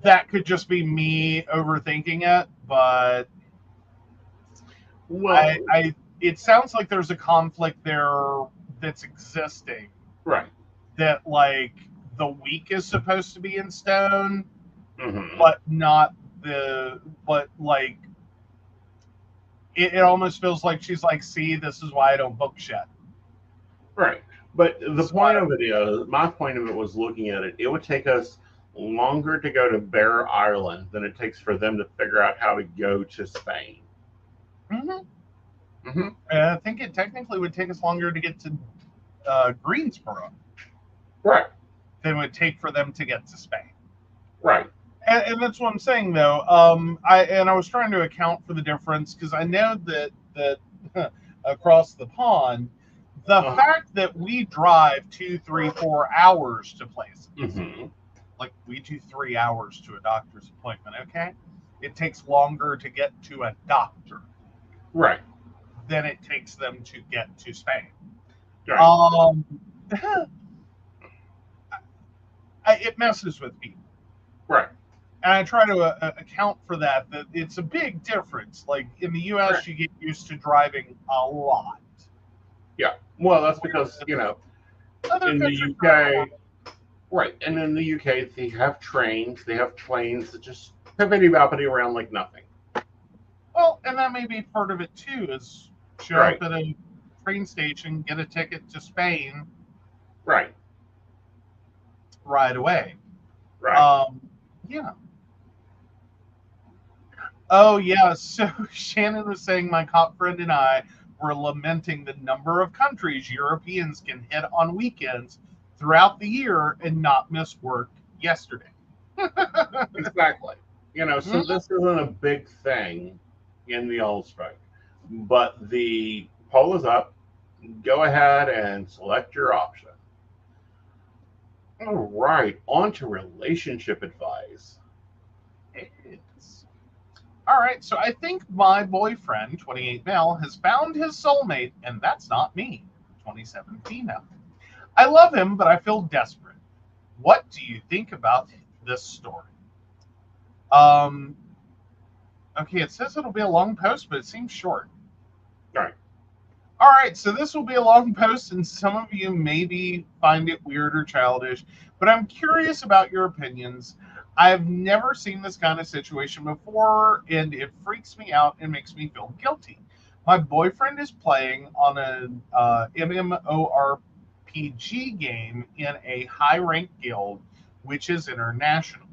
That could just be me overthinking it, but Well, it sounds like there's a conflict there that's existing. right. That like the week is supposed to be in stone, Mm-hmm. but not but like it almost feels like she's like, see, this is why I don't book shit. Right. But the point of it is, my point of it was looking at it, it would take us longer to go to Bear Island than it takes for them to figure out how to go to Spain. Mm-hmm. Mm-hmm. I think it technically would take us longer to get to Greensboro Right. than it would take for them to get to Spain. Right. And that's what I'm saying, though. I was trying to account for the difference because I know that across the pond, the fact that we drive 2, 3, 4 hours to places, like we do 3 hours to a doctor's appointment. Okay, it takes longer to get to a doctor, right, than it takes them to get to Spain. right. It messes with people. Right. And I try to account for that it's a big difference. Like in the U.S., right, you get used to driving a lot. Yeah. Well, that's because, in the UK, right, and in the UK, they have trains, they have planes that just pippity-boppity around like nothing. Well, and that may be part of it, too, is show up at a train station, get a ticket to Spain. Right. Right away. Right. Yeah. Oh, yeah. So Shannon was saying my cop friend and I were lamenting the number of countries Europeans can hit on weekends throughout the year and not miss work yesterday. Exactly. So this isn't a big thing in the Allspark, but the poll is up. Go ahead and select your option. All right, on to relationship advice. All right, so I think my boyfriend, 28 male, has found his soulmate, and that's not me, 27 female. I love him, but I feel desperate. What do you think about this story? Okay, it says it'll be a long post, but it seems short. All right, so this will be a long post, and some of you maybe find it weird or childish, but I'm curious about your opinions. I've never seen this kind of situation before, and it freaks me out and makes me feel guilty. My boyfriend is playing on an MMORPG game in a high-ranked guild, which is international.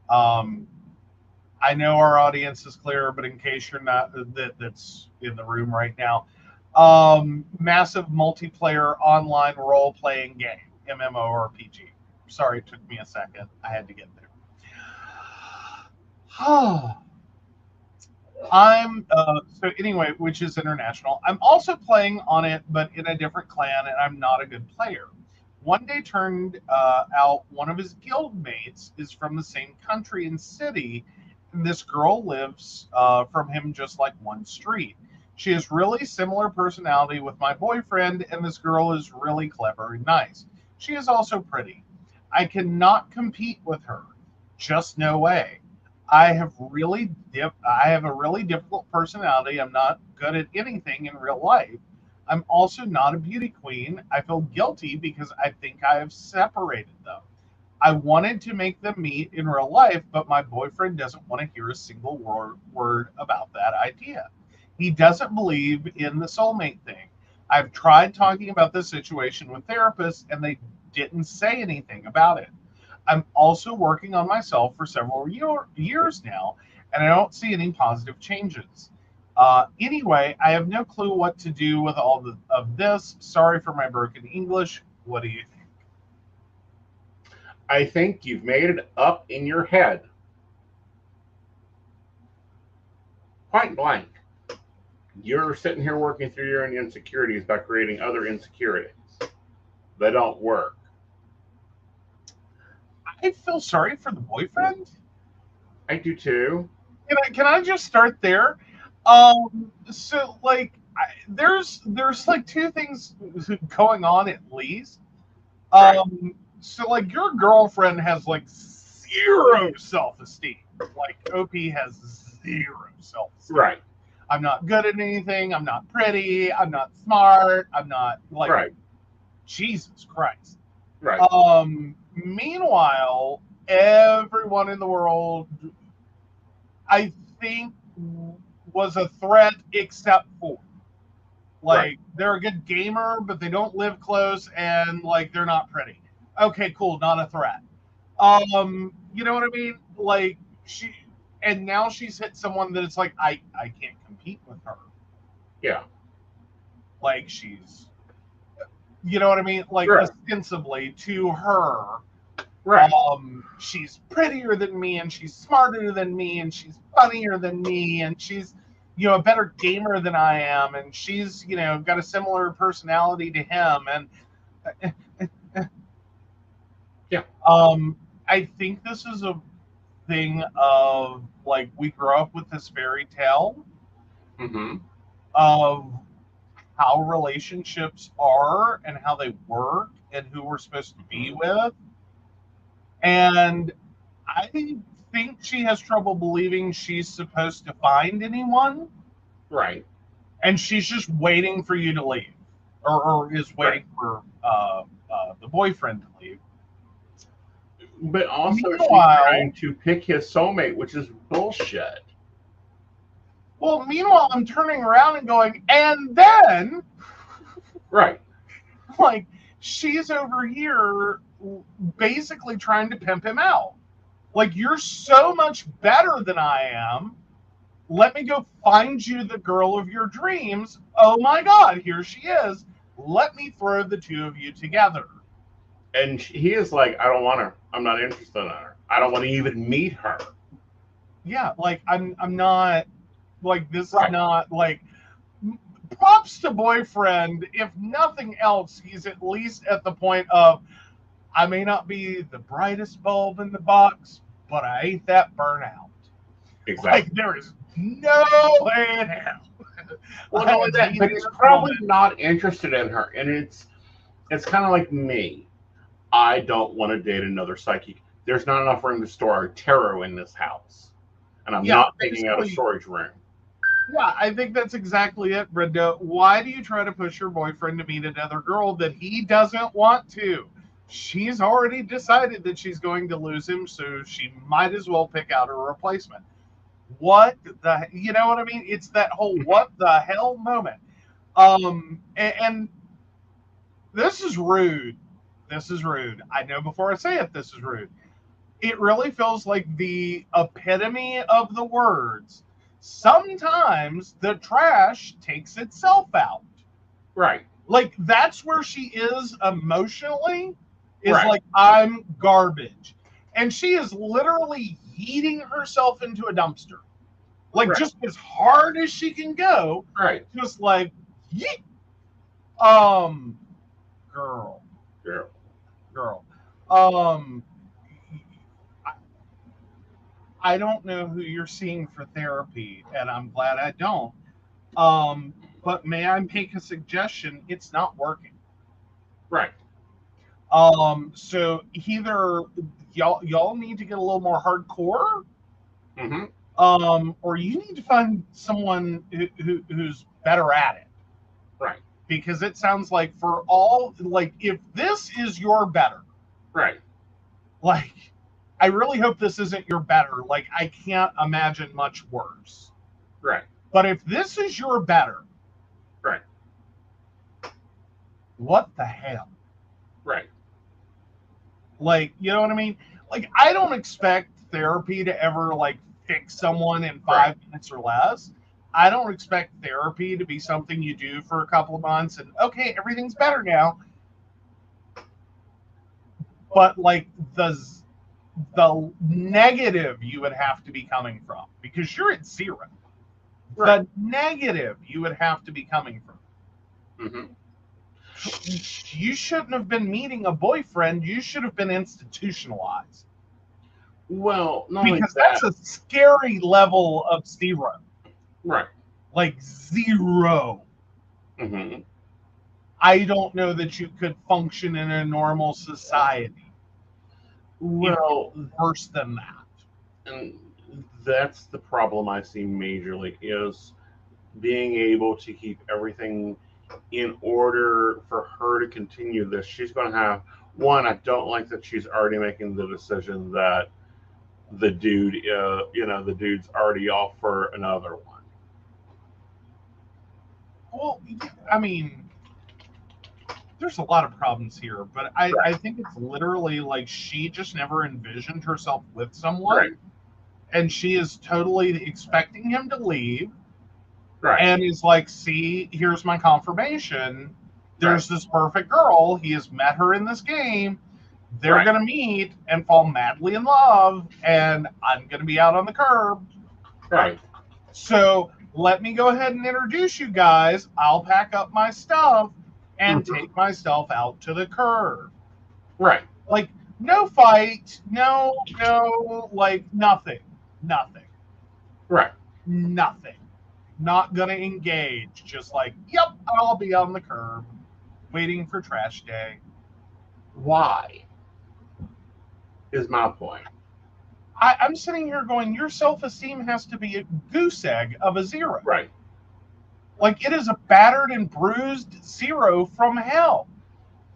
I know our audience is clear, but in case you're not, that's in the room right now, massive multiplayer online role-playing game, MMORPG. Sorry, it took me a second. I had to get there. So anyway, which is international. I'm also playing on it, but in a different clan, and I'm not a good player. One day turned out one of his guild mates is from the same country and city, and this girl lives from him just like one street. She has really similar personality with my boyfriend, and this girl is really clever and nice. She is also pretty. I cannot compete with her. Just no way. I have a really difficult personality. I'm not good at anything in real life. I'm also not a beauty queen. I feel guilty because I think I have separated them. I wanted to make them meet in real life, but my boyfriend doesn't want to hear a single word about that idea. He doesn't believe in the soulmate thing. I've tried talking about this situation with therapists, and they didn't say anything about it. I'm also working on myself for several years now, and I don't see any positive changes. Anyway, I have no clue what to do with of this. Sorry for my broken English. What do you think? I think you've made it up in your head. Point blank. You're sitting here working through your own insecurities by creating other insecurities that don't work. I feel sorry for the boyfriend. I do too. Can I just start there? So like, there's like two things going on at least. Right. So like your girlfriend has like zero self-esteem. Like OP has zero self-esteem. Right. I'm not good at anything. I'm not pretty. I'm not smart. I'm not like Right. Jesus Christ. Right. Meanwhile, everyone in the world, I think, was a threat except for. Like, Right. they're a good gamer, but they don't live close, and like they're not pretty. Okay, cool, not a threat. You know what I mean? Like and now she's hit someone that it's like I can't compete with her. Yeah. Like she's, you know what I mean? Like Right. ostensibly to her, Right. she's prettier than me, and she's smarter than me, and she's funnier than me, and she's, you know, a better gamer than I am, and she's, you know, got a similar personality to him, and Yeah. I think this is a thing of like we grow up with this fairy tale Mm-hmm. of how relationships are and how they work and who we're supposed to be with. And I think she has trouble believing she's supposed to find anyone. Right. And she's just waiting for you to leave, or is waiting for the boyfriend to leave. But also, she's Meanwhile- trying to pick his soulmate, which is bullshit. Well, meanwhile, I'm turning around and going, and then, Right. like, she's over here basically trying to pimp him out. Like, you're so much better than I am. Let me go find you the girl of your dreams. Oh my God, here she is. Let me throw the two of you together. And he is like, I don't want her. I'm not interested in her. I don't want to even meet her. Yeah, like I'm not like this Right. is not like props to boyfriend. If nothing else, he's at least at the point of I may not be the brightest bulb in the box, but I ain't that burnout. Exactly. Like there is no way in hell. Well, not only that, but he's probably not interested in her. And it's kind of like me. I don't want to date another psychic. There's not enough room to store tarot in this house. And I'm not taking out a storage room. Yeah, I think that's exactly it, Brenda. Why do you try to push your boyfriend to meet another girl that he doesn't want to? She's already decided that she's going to lose him, so she might as well pick out a replacement. What the, you know what I mean? It's that whole what the hell moment. And this is rude. This is rude. I know before I say it, this is rude. It really feels like the epitome of the words. Sometimes the trash takes itself out. Right. Like that's where she is emotionally, is Right. like I'm garbage. And she is literally yeeting herself into a dumpster. Like Right. just as hard as she can go. Right. Just like yeet. Girl. Girl. girl. Um, I don't know who you're seeing for therapy, and I'm glad I don't. But may I make a suggestion? It's not working. Right. So either y'all need to get a little more hardcore, Mm-hmm. or you need to find someone who's better at it. Right. Because it sounds like for all, like, if this is your better, Right. like, I really hope this isn't your better. Like, I can't imagine much worse. Right. But if this is your better, Right. what the hell? Right. Like, you know what I mean? Like, I don't expect therapy to ever, like, fix someone in 5 minutes or less. I don't expect therapy to be something you do for a couple of months and, okay, everything's better now. But, like, the negative you would have to be coming from, because you're at 0. Right. The negative you would have to be coming from. Mm-hmm. You shouldn't have been meeting a boyfriend. You should have been institutionalized. Well, not Because only that's a scary level of 0. right. Like 0. Mm-hmm. I don't know that you could function in a normal society. Well, Worse than that. and that's the problem I see majorly is being able to keep everything in order for her to continue this. She's going to have one. I don't like that she's already making the decision that the dude, the dude's already off for another one. Well, I mean, there's a lot of problems here, but I think it's literally like she just never envisioned herself with someone. Right. And she is totally expecting him to leave. Right. And is like, see, here's my confirmation. There's this perfect girl. He has met her in this game. They're going to meet and fall madly in love. And I'm going to be out on the curb. Right. So let me go ahead and introduce you guys. I'll pack up my stuff and take myself out to the curb. Right. Like, no fight. No, like, nothing. Right. Nothing. Not gonna engage. Just like, yep, I'll be on the curb, waiting for trash day. Why? Is my point. I'm sitting here going, your self-esteem has to be a goose egg of a 0. Right. Like, it is a battered and bruised 0 from hell.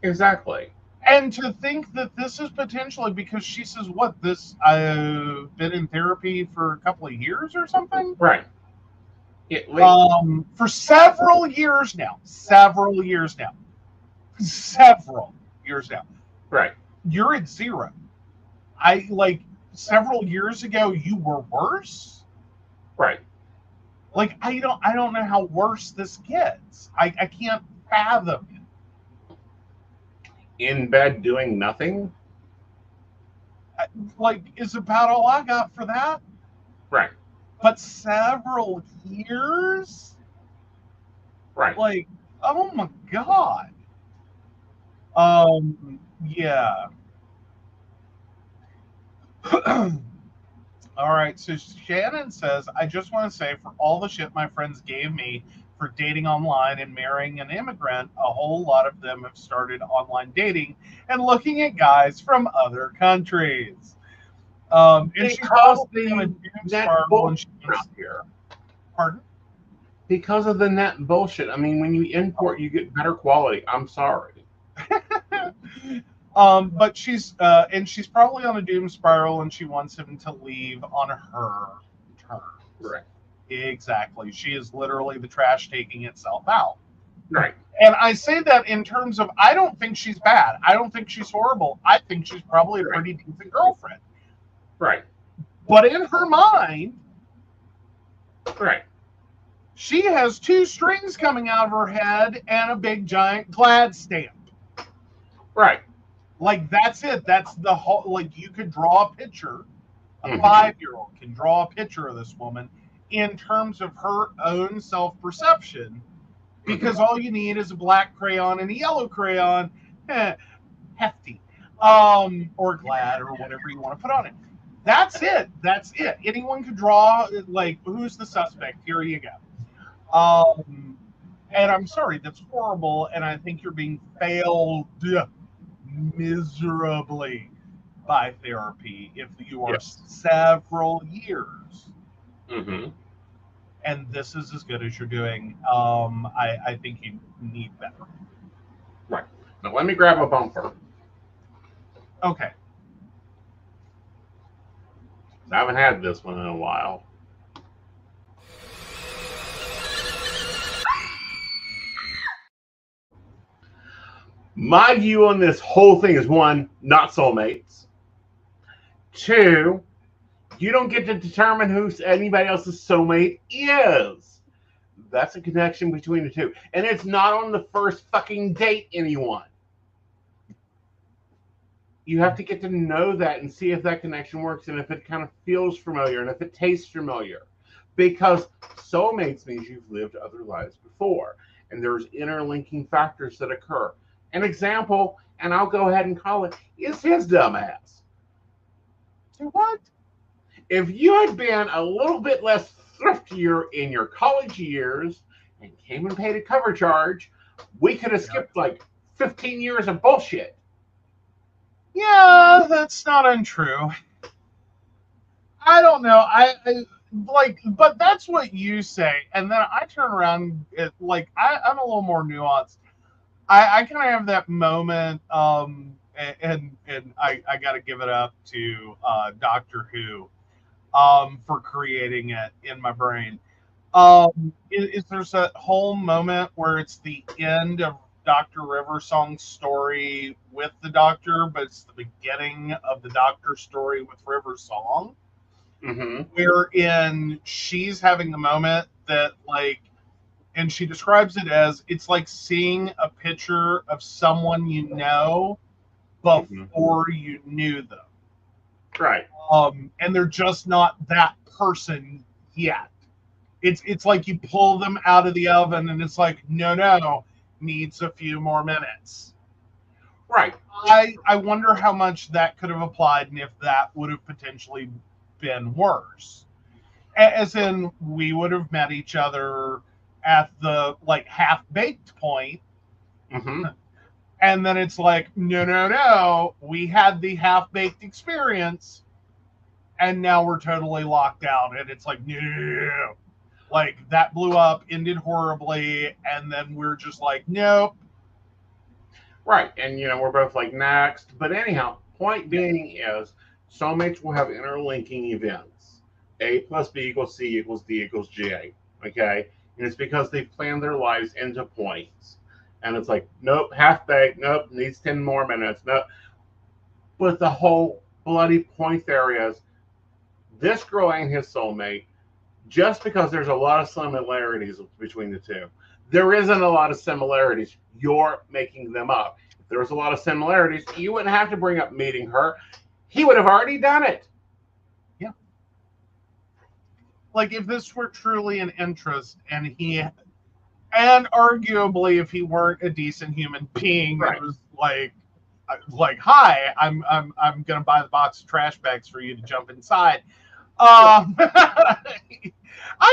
Exactly. And to think that this is potentially because she says, what, this, I've been in therapy for a couple of years or something? Right. For several years now. Right. You're at 0. I, like, several years ago, you were worse. Right. Like, I don't know how worse this gets. I can't fathom it. In bed doing nothing. Like, is about all I got for that. Right. But several years? Right. Like, oh my God. Yeah. All right, so Shannon says, I just want to say, for all the shit my friends gave me for dating online and marrying an immigrant, a whole lot of them have started online dating and looking at guys from other countries. And she's probably on a doom spiral and she wants here. Pardon? Because of the net bullshit. I mean, when you import, you get better quality. I'm sorry. But she's probably on a doom spiral and she wants him to leave on her terms. Right. Exactly. She is literally the trash taking itself out. Right. And I say that in terms of, I don't think she's bad. I don't think she's horrible. I think she's probably a pretty decent girlfriend. Right. But in her mind, right, she has 2 strings coming out of her head and a big giant glad stamp. Right. Like, that's it. That's the whole, like, you could draw a picture. A 5-year-old can draw a picture of this woman in terms of her own self-perception, because all you need is a black crayon and a yellow crayon. Hefty. or glad, or whatever you want to put on it. That's it. That's it. Anyone could draw, like, who's the suspect? Here you go. And I'm sorry, that's horrible, and I think you're being failed miserably by therapy if you are several years. Mm-hmm. And this is as good as you're doing. I think you need better. Right. Now let me grab a bumper. Okay. I haven't had this one in a while. My view on this whole thing is, one, not soulmates. Two, you don't get to determine who anybody else's soulmate is. That's a connection between the two. And it's not on the first fucking date, anyone. You have to get to know that and see if that connection works and if it kind of feels familiar and if it tastes familiar. Because soulmates means you've lived other lives before. And there's interlinking factors that occur. An example, and I'll go ahead and call it, is his dumbass. What? If you had been a little bit less thriftier in your college years and came and paid a cover charge, we could have skipped like 15 years of bullshit. Yeah, that's not untrue. I don't know. I like, but that's what you say, and then I turn around. I'm a little more nuanced. I kind of have that moment, and I got to give it up to Doctor Who, for creating it in my brain. Is there's that whole moment where it's the end of Dr. Riversong's story with the Doctor, but it's the beginning of the Doctor story with Riversong, wherein she's having the moment that, like, and she describes it as, it's like seeing a picture of someone you know before you knew them. Right. And they're just not that person yet. It's like you pull them out of the oven and it's like, no, needs a few more minutes. Right. I wonder how much that could have applied and if that would have potentially been worse. As in, we would have met each other at the, like, half-baked point. And then it's like, no, we had the half-baked experience and now we're totally locked out. And it's like, no. Like, that blew up, ended horribly, and then we're just like, nope. Right. And, we're both like, next. But anyhow, point being is, soulmates will have interlinking events. A plus B equals C equals D equals J. Okay? And it's because they've planned their lives into points. And it's like, nope, half-baked, nope, needs 10 more minutes, nope. But the whole bloody point there is, this girl ain't his soulmate just because there's a lot of similarities between the two. There isn't a lot of similarities. You're making them up. If there was a lot of similarities, you wouldn't have to bring up meeting her. He would have already done it. Yeah. Like, if this were truly an interest and arguably if he weren't a decent human being, right. It was like, hi, I'm gonna buy the box of trash bags for you to jump inside. I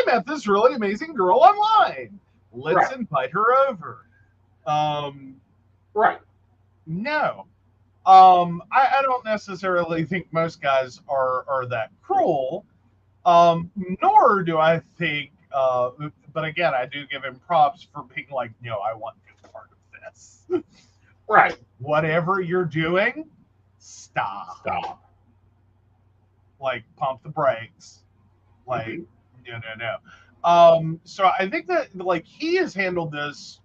met this really amazing girl online. Let's invite her over. Right. No. I don't necessarily think most guys are that cruel. Nor do I think, but again, I do give him props for being like, no, I want to be part of this. Right. Whatever you're doing, stop. Like, pump the brakes. Like, no. So I think that, like, he has handled this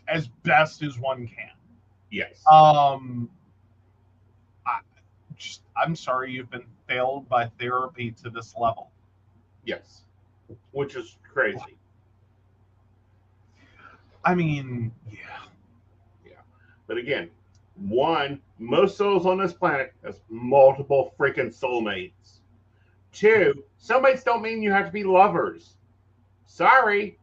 as best as one can. Yes. I'm sorry you've been failed by therapy to this level. Yes. Which is crazy. I mean, yeah. But again, one, most souls on this planet has multiple freaking soulmates. Two, soulmates don't mean you have to be lovers. Sorry.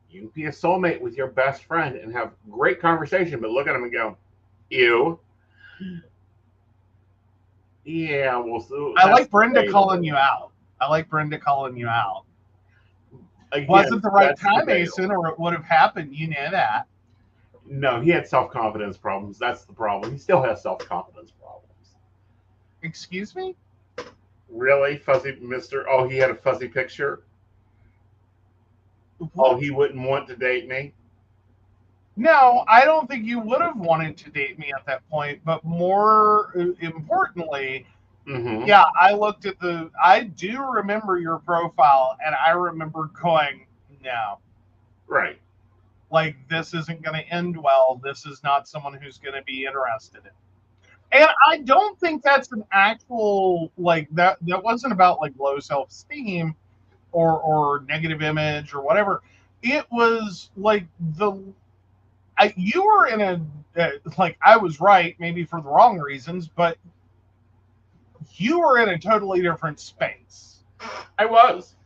You can be a soulmate with your best friend and have great conversation, but look at them and go, ew. Yeah, well, so I that's like Brenda debatable. calling you out. I like Brenda calling you out. Again, Wasn't the right that's time, debatable. Aeson, or it would have happened. You know that. No, he had self-confidence problems. That's the problem. He still has self-confidence problems. Excuse me? Really, fuzzy Mister? Oh, he had a fuzzy picture. Oh, What? he wouldn't want to date me. No, I don't think you would have wanted to date me at that point. But more importantly, Mm-hmm. yeah, I do remember your profile, and I remember going, no, Right. like this isn't going to end well. This is not someone who's going to be interested in. And I don't think that's an actual like that. That wasn't about like low self-esteem or negative image or whatever. It was like you were in like I was right, maybe for the wrong reasons, but you were in a totally different space. I was.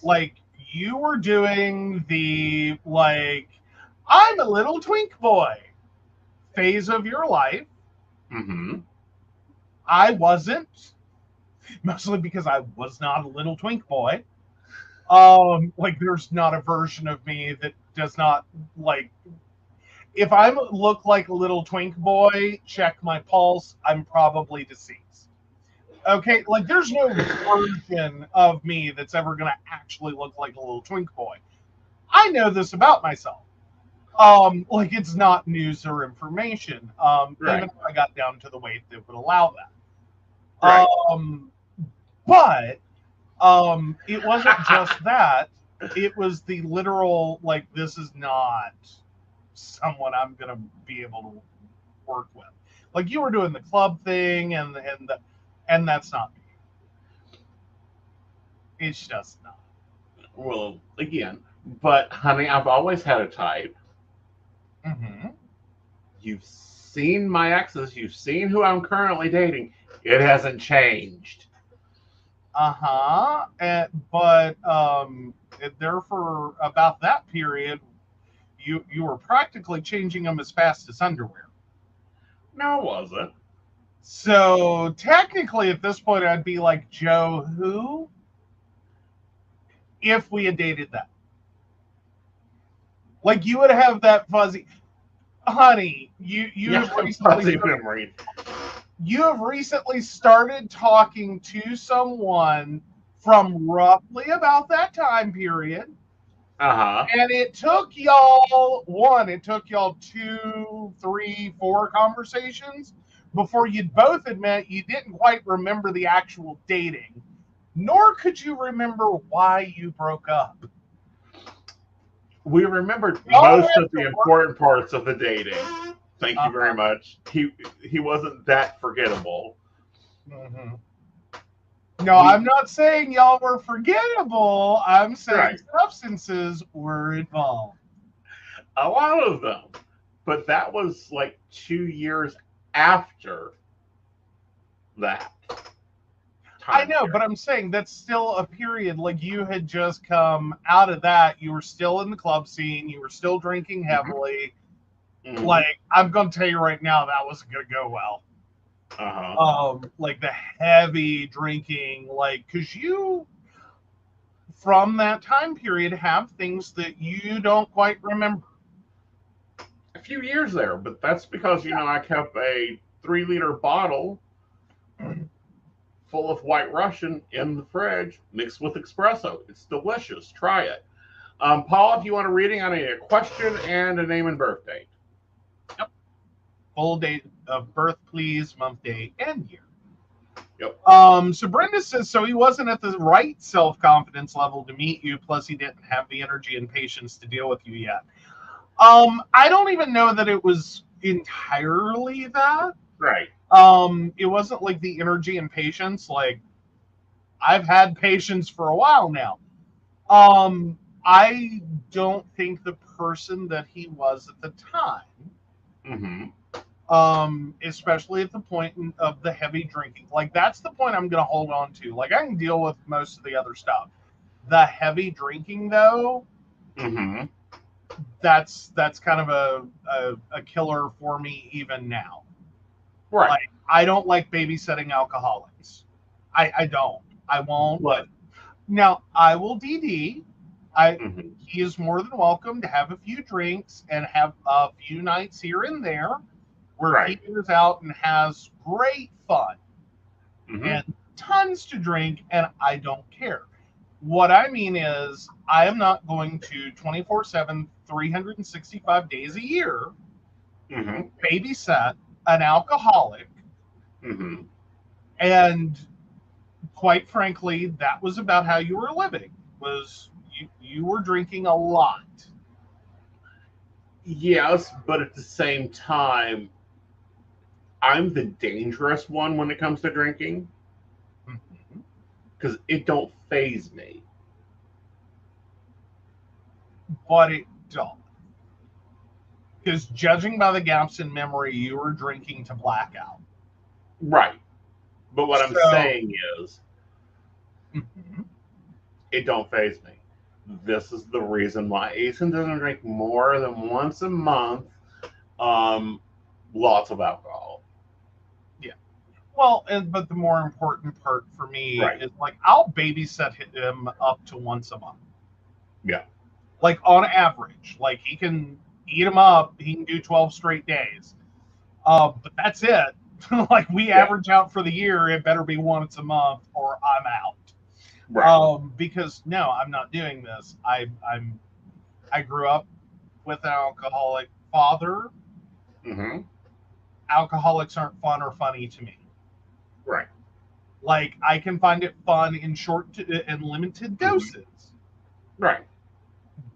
Like you were doing the like I'm a little twink boy phase of your life. Mm-hmm. I wasn't, mostly because I was not a little twink boy. Like there's not a version of me that does not like. If I look like a little twink boy, check my pulse. I'm probably deceased. Okay, like there's no version of me that's ever gonna actually look like a little twink boy. I know this about myself. Like it's not news or information. Right. Even if I got down to the weight that would allow that. Right. But it wasn't just that. It was the literal like this is not someone I'm gonna be able to work with. Like you were doing the club thing and that's not me. It's just not. Well, again, but honey, I've always had a type. Mm-hmm. You've seen my exes. You've seen who I'm currently dating. It hasn't changed. Uh-huh. But there for about that period, you were practically changing them as fast as underwear. No, it wasn't. So technically at this point I'd be like, Joe, who? If we had dated that. Like you would have that fuzzy honey, you have fuzzy memory. You have recently started talking to someone from roughly about that time period. Uh-huh. And it took y'all 2, 3, 4 conversations before you'd both admit you didn't quite remember the actual dating, nor could you remember why you broke up. We remembered most of the important parts of the dating. Thank you very much. He wasn't that forgettable. Mm-hmm. No, I'm not saying y'all were forgettable. I'm saying substances were involved. A lot of them. But that was like 2 years after that. I know, but I'm saying that's still a period. Like you had just come out of that. You were still in the club scene. You were still drinking heavily. Mm-hmm. Like I'm going to tell you right now, that wasn't going to go well. Uh-huh. Like the heavy drinking, like because you from that time period have things that you don't quite remember. A few years there, but that's because I kept a 3-liter bottle full of White Russian in the fridge mixed with espresso. It's delicious. Try it. Paul, if you want a reading, I need a question and a name and birth date. Yep. Full date of birth, please, month, day, and year. Yep. So Brenda says, so he wasn't at the right self-confidence level to meet you, plus he didn't have the energy and patience to deal with you yet. I don't even know that it was entirely that. Right. It wasn't like the energy and patience. Like I've had patience for a while now. I don't think the person that he was at the time, especially at the point of the heavy drinking, like that's the point I'm going to hold on to. Like I can deal with most of the other stuff. The heavy drinking, though, that's kind of a killer for me even now. Right. Like, I don't like babysitting alcoholics. I don't. I won't. But now I will DD. Mhm. He is more than welcome to have a few drinks and have a few nights here and there where he Right. goes out and has great fun Mhm. and tons to drink, and I don't care. What I mean is, I am not going to 24/7, 365 days a year Mhm. babysit an alcoholic. Mhm. And quite frankly, that was about how you were living. Was you were drinking a lot. Yes, but at the same time, I'm the dangerous one when it comes to drinking because it don't phase me. But it don't. Because judging by the gaps in memory, you were drinking to blackout. Right. But what I'm So, saying is, mhm. it don't phase me. This is the reason why Aeson doesn't drink more than once a month. Um, Lots of alcohol. Yeah. Well, but the more important part for me Right. is, like, I'll babysit him up to once a month. Yeah. Like, on average, like, he can eat them up. He can do 12 straight days. But that's it. Like, we Yeah. average out for the year, it better be once a month or I'm out. Right. Because no, I'm not doing this. I grew up with an alcoholic father. Mm-hmm. Alcoholics aren't fun or funny to me. Right. Like, I can find it fun in short and limited Mm-hmm. doses, Right.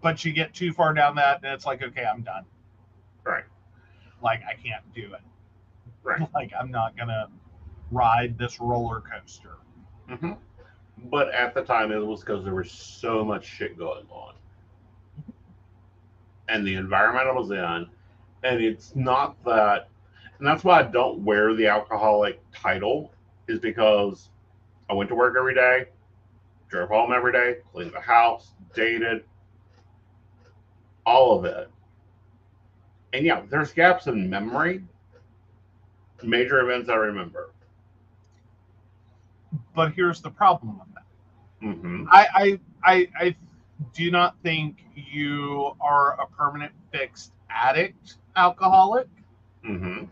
but you get too far down that, and it's like, okay, I'm done. Right. Like, I can't do it. Right. Like, I'm not gonna ride this roller coaster. Mm-hmm. But at the time, it was because there was so much shit going on, and the environment I was in, and it's not that, and that's why I don't wear the alcoholic title, is because I went to work every day, drove home every day, cleaned the house, dated, all of it. And yeah, there's gaps in memory, major events I remember. But here's the problem with that. Mm-hmm. I do not think you are a permanent fixed addict alcoholic, Mm-hmm.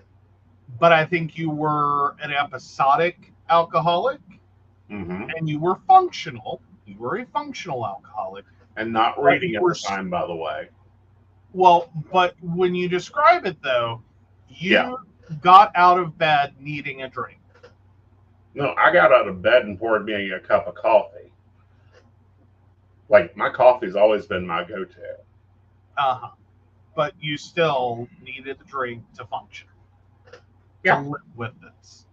but I think you were an episodic alcoholic Mm-hmm. and you were functional. You were a functional alcoholic. And not But reading you at were the time, by the way. well, but when you describe it though, Yeah. you got out of bed needing a drink. No, I got out of bed and poured me a cup of coffee. Like, my coffee's always been my go-to. Uh-huh. But you still needed a drink to function, to Yeah. live with this.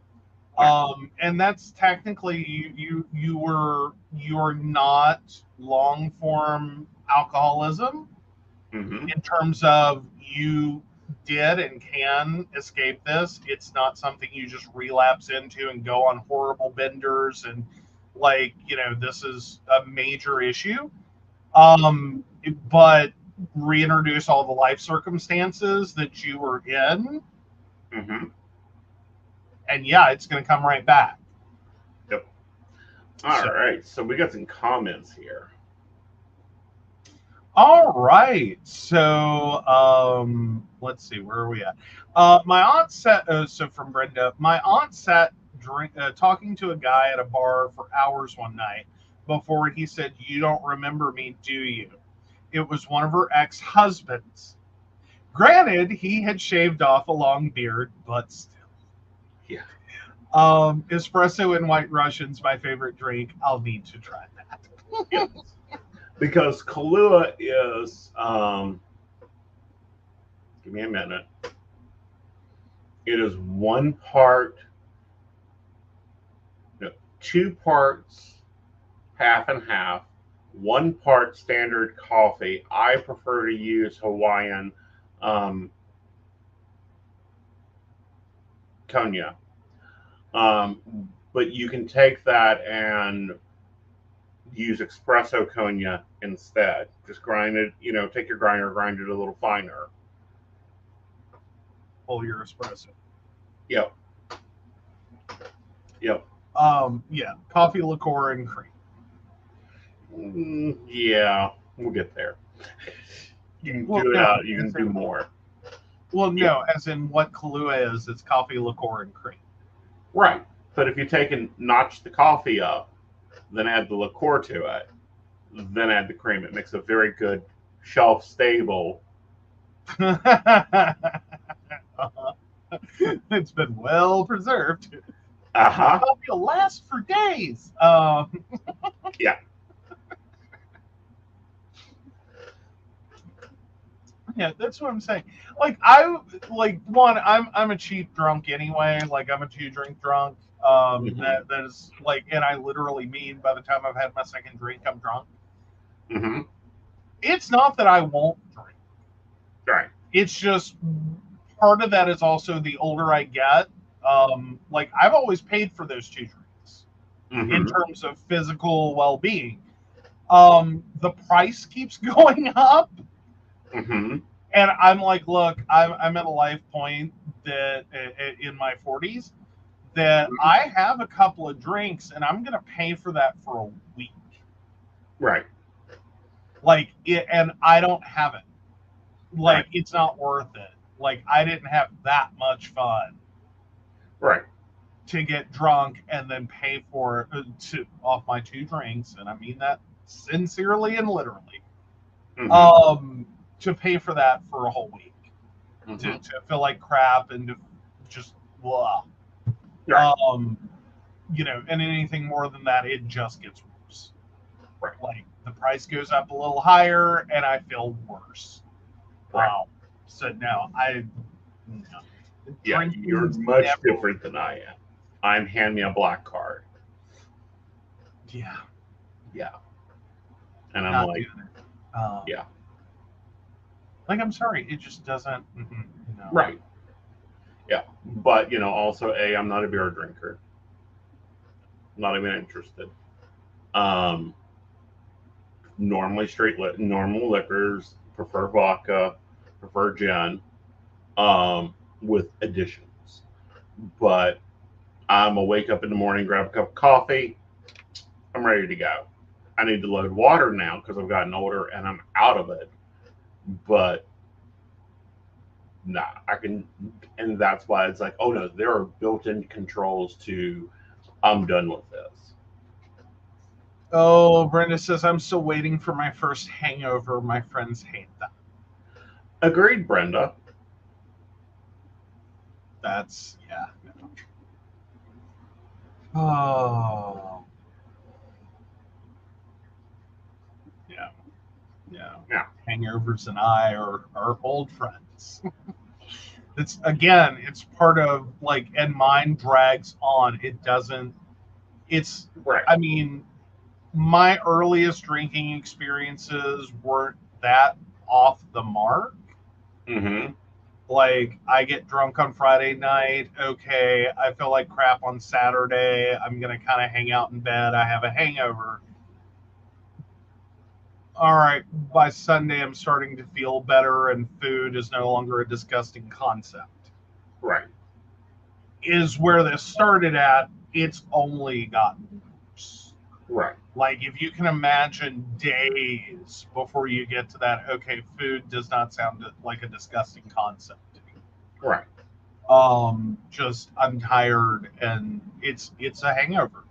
Yeah. And that's technically you're not long form alcoholism Mm-hmm. in terms of you did and can escape this. It's not something you just relapse into and go on horrible benders and, like, this is a major issue. But reintroduce all the life circumstances that you were in, Mm-hmm. and yeah, it's going to come right back. Yep. So, All right. So we got some comments here. all right. So, let's see, where are we at? My aunt sat. So from Brenda, my aunt sat talking to a guy at a bar for hours one night before he said, "You don't remember me, do you?" It was one of her ex-husbands. Granted, he had shaved off a long beard, but still. Yeah. Espresso and White Russian's my favorite drink. I'll need to try that. Yes. Because Kahlua is, give me a minute. It is one part, no, two parts, half and half, one part standard coffee. I prefer to use Hawaiian cognac. But you can take that and use espresso cognac instead. Just grind it, take your grinder, grind it a little finer. Pull your espresso. Yep. Yep. Yeah, coffee, liqueur, and cream. Yeah, we'll get there. You can Well, do it no, out. You can do more. well, Yeah. no, as in what Kahlua is, it's coffee, liqueur, and cream. Right. But if you take and notch the coffee up, then add the liqueur to it, then add the cream, it makes a very good shelf stable. It's been well preserved. Uh huh. Coffee will last for days. Yeah. Yeah, that's what I'm saying. I'm a cheap drunk anyway. Like I'm a 2 drink drunk. Mhm. That is like, and I literally mean by the time I've had my second drink, I'm drunk. Mm-hmm. It's not that I won't drink. Right. It's just part of that is also the older I get. Like I've always paid for those 2 drinks in Mm-hmm. terms of physical well-being. The price keeps going up. Mm-hmm. And I'm like, look, I'm at a life point that in my 40s that I have a couple of drinks and I'm gonna pay for that for a week. Right. Like it, and I don't have it. Like Right. it's not worth it. Like I didn't have that much fun Right. to get drunk and then pay for to off my 2 drinks, and I mean that sincerely and literally. Mm-hmm. To pay for that for a whole week. Mm-hmm. To feel like crap and to just blah. Right. And anything more than that, it just gets worse. Right. Like the price goes up a little higher, and I feel worse. Right. So no, no. Yeah, you're Drinking's much never. different than I am. I'm hand me a black card. Yeah, Yeah. And I'm not like, doing it. yeah. Like I'm sorry, it just doesn't. No. Right. Yeah. But, also, I'm not a beer drinker. Not even interested. Um, Normally normal liquors, prefer vodka, prefer gin, with additions. But I'm gonna wake up in the morning, grab a cup of coffee, I'm ready to go. I need to load water now because I've gotten older and I'm out of it. But nah, I can, and that's why it's like, oh no, there are built-in controls to, I'm done with this. Oh, Brenda says I'm still waiting for my first hangover. My friends hate that. Agreed, Brenda. That's yeah. Oh, yeah, yeah. Yeah. Hangovers and I are old friends. It's part of like, and mine drags on. It doesn't. It's. Right. I mean, my earliest drinking experiences weren't that off the mark. Mm-hmm. Like I get drunk on Friday night. Okay, I feel like crap on Saturday. I'm gonna kind of hang out in bed. I have a hangover. All right, by Sunday I'm starting to feel better, and food is no longer a disgusting concept. Right. Is where this started at. It's only gotten worse. Right. Like if you can imagine days before you get to that. Okay, food does not sound like a disgusting concept to me. Right. Just I'm tired, and it's a hangover,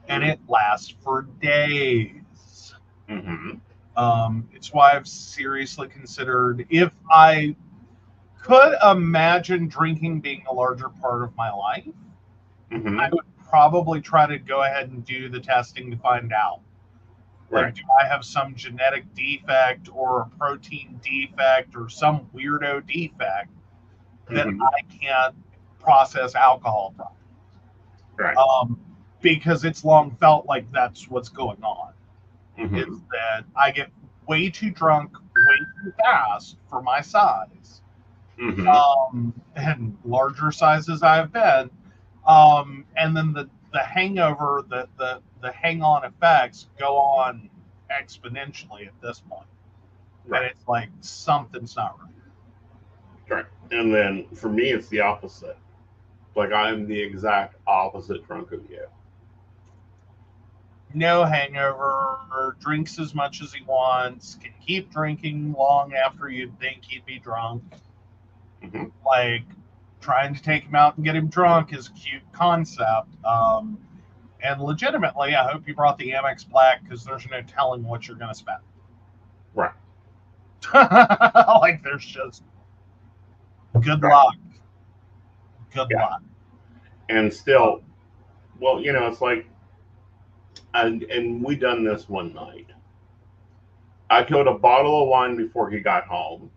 and it lasts for days. Mm-hmm. It's why I've seriously considered, if I could imagine drinking being a larger part of my life, Mm-hmm. I would probably try to go ahead and do the testing to find out. Like, Right. do I have some genetic defect or a protein defect or some weirdo defect that Mm-hmm. I can't process alcohol properly? Right. Because it's long felt like that's what's going on. Mm-hmm. Is that I get way too drunk way too fast for my size, Mm-hmm. and larger sizes I've been, and then the hangover, the hang on effects go on exponentially at this point, Right. and it's like something's not right. Right. And then for me, it's the opposite. Like I'm the exact opposite drunk of you. No hangover, drinks as much as he wants, can keep drinking long after you'd think he'd be drunk. Hmm. Like, trying to take him out and get him drunk is a cute concept. And legitimately, I hope you brought the Amex Black because there's no telling what you're going to spend. Right. Like, there's just good luck. Good luck. And still, well, it's like, and we done this one night. I killed a bottle of wine before he got home.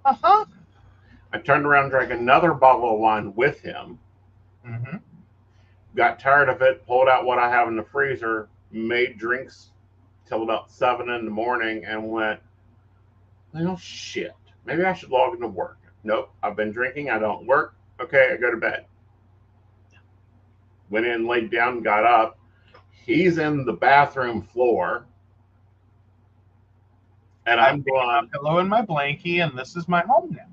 Uh-huh. I turned around and drank another bottle of wine with him. Mm-hmm. Got tired of it, pulled out what I have in the freezer, made drinks till about 7 in the morning, and went, oh shit, maybe I should log into work. Nope, I've been drinking, I don't work. Okay, I go to bed. Went in, laid down, got up. He's in the bathroom floor. And I'm going, my pillow and my blankie, and this is my home now.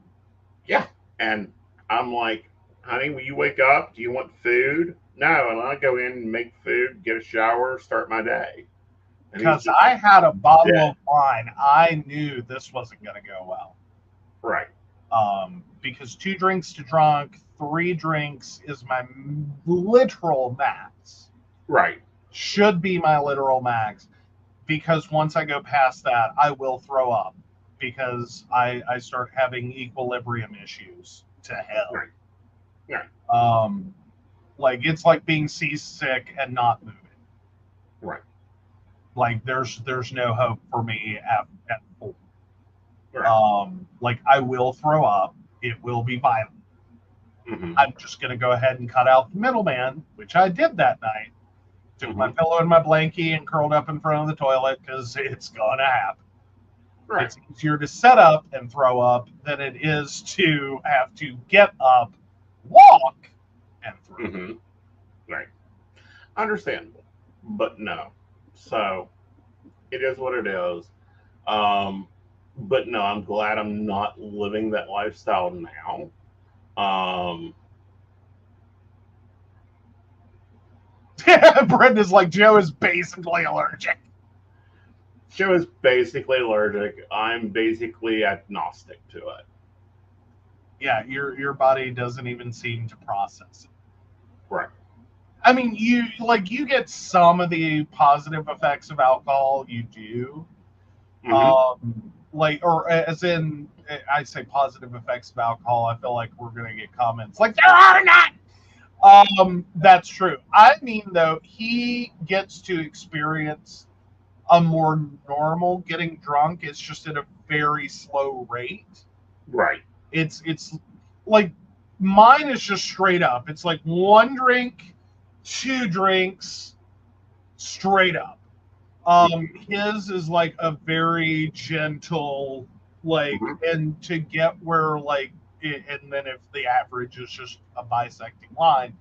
Yeah. And I'm like, honey, will you wake up? Do you want food? No. And I go in and make food, get a shower, start my day. Because I had a bottle of wine, I knew this wasn't going to go well. Right. Because 2 drinks to drunk, 3 drinks is my literal max. Right. Should be my literal max. Because once I go past that, I will throw up. Because I start having equilibrium issues to hell. Right. Right. Like, it's like being seasick and not moving. Right. Like, there's no hope for me at full. Right. Like, I will throw up. It will be violent. Mm-hmm. I'm just going to go ahead and cut out the middleman, which I did that night. Took my pillow and my blankie and curled up in front of the toilet because it's going to happen. Right. It's easier to set up and throw up than it is to have to get up, walk, and throw. Mm-hmm. Right. Understandable. But no. So it is what it is. But no, I'm glad I'm not living that lifestyle now. Brenda's like, Joe is basically allergic. Joe is basically allergic. I'm basically agnostic to it. Yeah, your body doesn't even seem to process it. Right. I mean, you get some of the positive effects of alcohol. You do. Mm-hmm. Or as in, I say positive effects of alcohol. I feel like we're gonna get comments like there are not. That's true. I mean, though, he gets to experience a more normal getting drunk. It's just at a very slow rate. Right. It's like mine is just straight up. It's like 1 drink, 2 drinks, straight up. His is like a very gentle, like, and to get where like, and then if the average is just a bisecting line,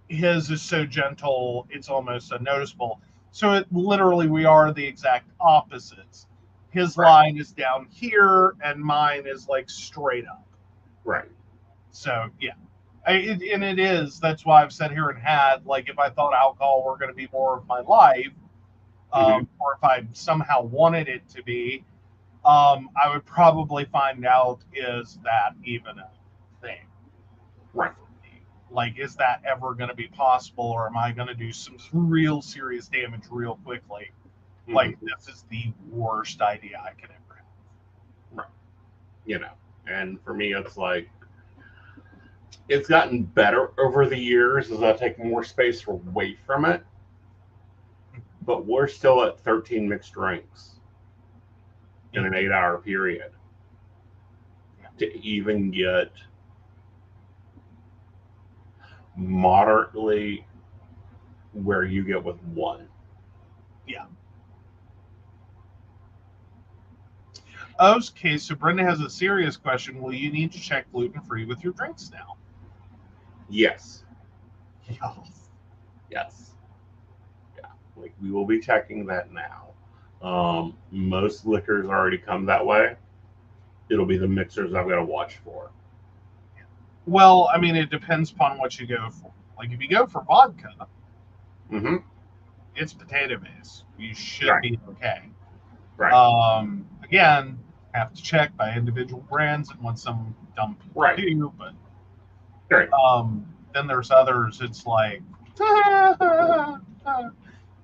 his is so gentle it's almost unnoticeable. So it literally, we are the exact opposites. His line is down here, and mine is like straight up. Right. So yeah, and it is. That's why I've sat here and had, like, if I thought alcohol were going to be more of my life, or if I somehow wanted it to be, I would probably find out, is that even a thing? Right. Like, is that ever going to be possible, or am I going to do some real serious damage real quickly? Like, this is the worst idea I could ever have. Right. And for me, it's like, it's gotten better over the years as I take more space away from it. But we're still at 13 mixed drinks in an 8-hour period to even get moderately where you get with 1. Yeah. Okay, so Brenda has a serious question. Will you need to check gluten-free with your drinks now? Yes. Yes. Yes. Yeah. Like, we will be checking that now. Most liquors already come that way. It'll be the mixers I've got to watch for. Well, I mean, it depends upon what you go for. Like, if you go for vodka, Mm-hmm. it's potato base. You should Right. be okay. Right. Again, have to check by individual brands and what some dumb people Right. do, but Right. then there's others. It's like,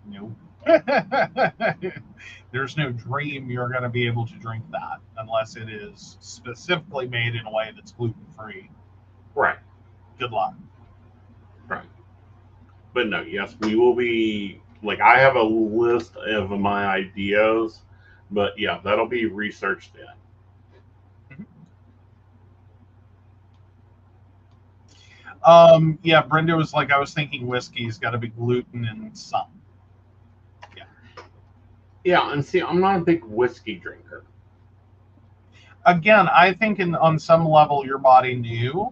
no. There's no dream you're going to be able to drink that unless it is specifically made in a way that's gluten free. Right. Good luck. Right. But no, yes, we will be, like, I have a list of my ideas, but yeah, that'll be researched in. Yeah, Brenda was like, I was thinking whiskey's got to be gluten and some. Yeah, and see, I'm not a big whiskey drinker. Again, I think on some level your body knew.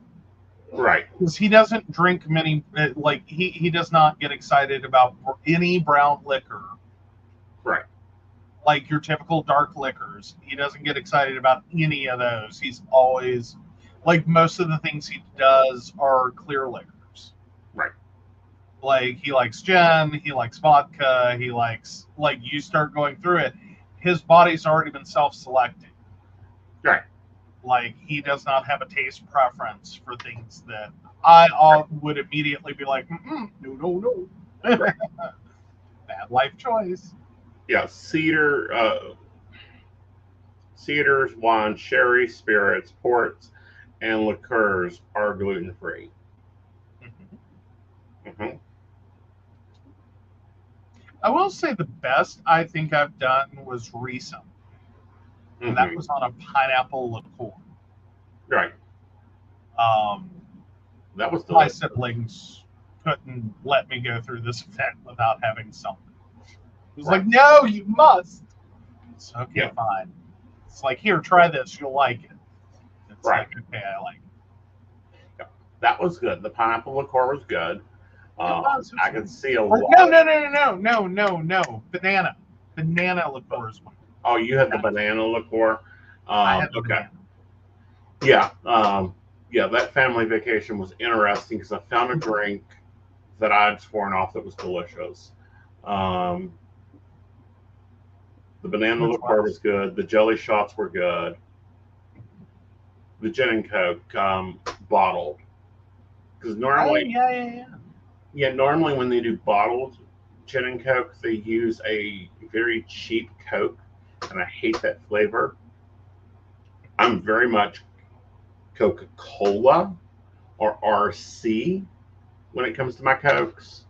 Right. Because he doesn't drink many, like, he does not get excited about any brown liquor. Right. Like your typical dark liquors. He doesn't get excited about any of those. He's always, like, most of the things he does are clear liquors. Right. Like, he likes gin, he likes vodka, he likes, like, you start going through it, his body's already been self-selecting. Right. Like, he does not have a taste preference for things that I would immediately be like, no. Right. Bad life choice. Yeah, ciders, wine, sherry, spirits, ports, and liqueurs are gluten free. Mm-hmm. I will say the best I think I've done was recent. And that was on a pineapple liqueur. Right. That was my delicious. siblings couldn't let me go through this event without having something. It was Right. like, no, you must. It's okay, Yeah. fine. It's like, here, try this, you'll like it. It's Right. like, okay, I like it. That was good. The pineapple liqueur was good. I could see a lot. No. Banana liqueur is one. Oh, you had the banana liqueur. I had the Okay. banana. Yeah. That family vacation was interesting because I found a drink that I'd sworn off that was delicious. The banana Which liqueur was? was good. The jelly shots were good. The gin and coke bottled. Because normally, normally when they do bottled gin and coke, they use a very cheap coke, and I hate that flavor. I'm very much Coca-Cola or RC when it comes to my cokes.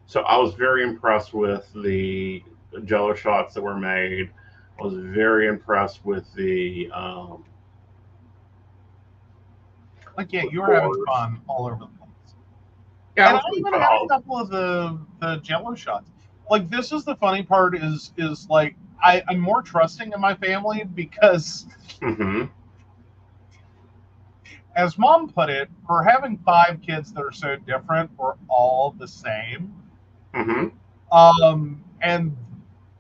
So I was very impressed with the jello shots that were made. I was very impressed with the you were having fun all over the place. Yeah, And I even had a couple of the jello shots. Like, this is the funny part is like, I'm more trusting in my family because, as Mom put it, for having 5 kids that are so different, we're all the same. And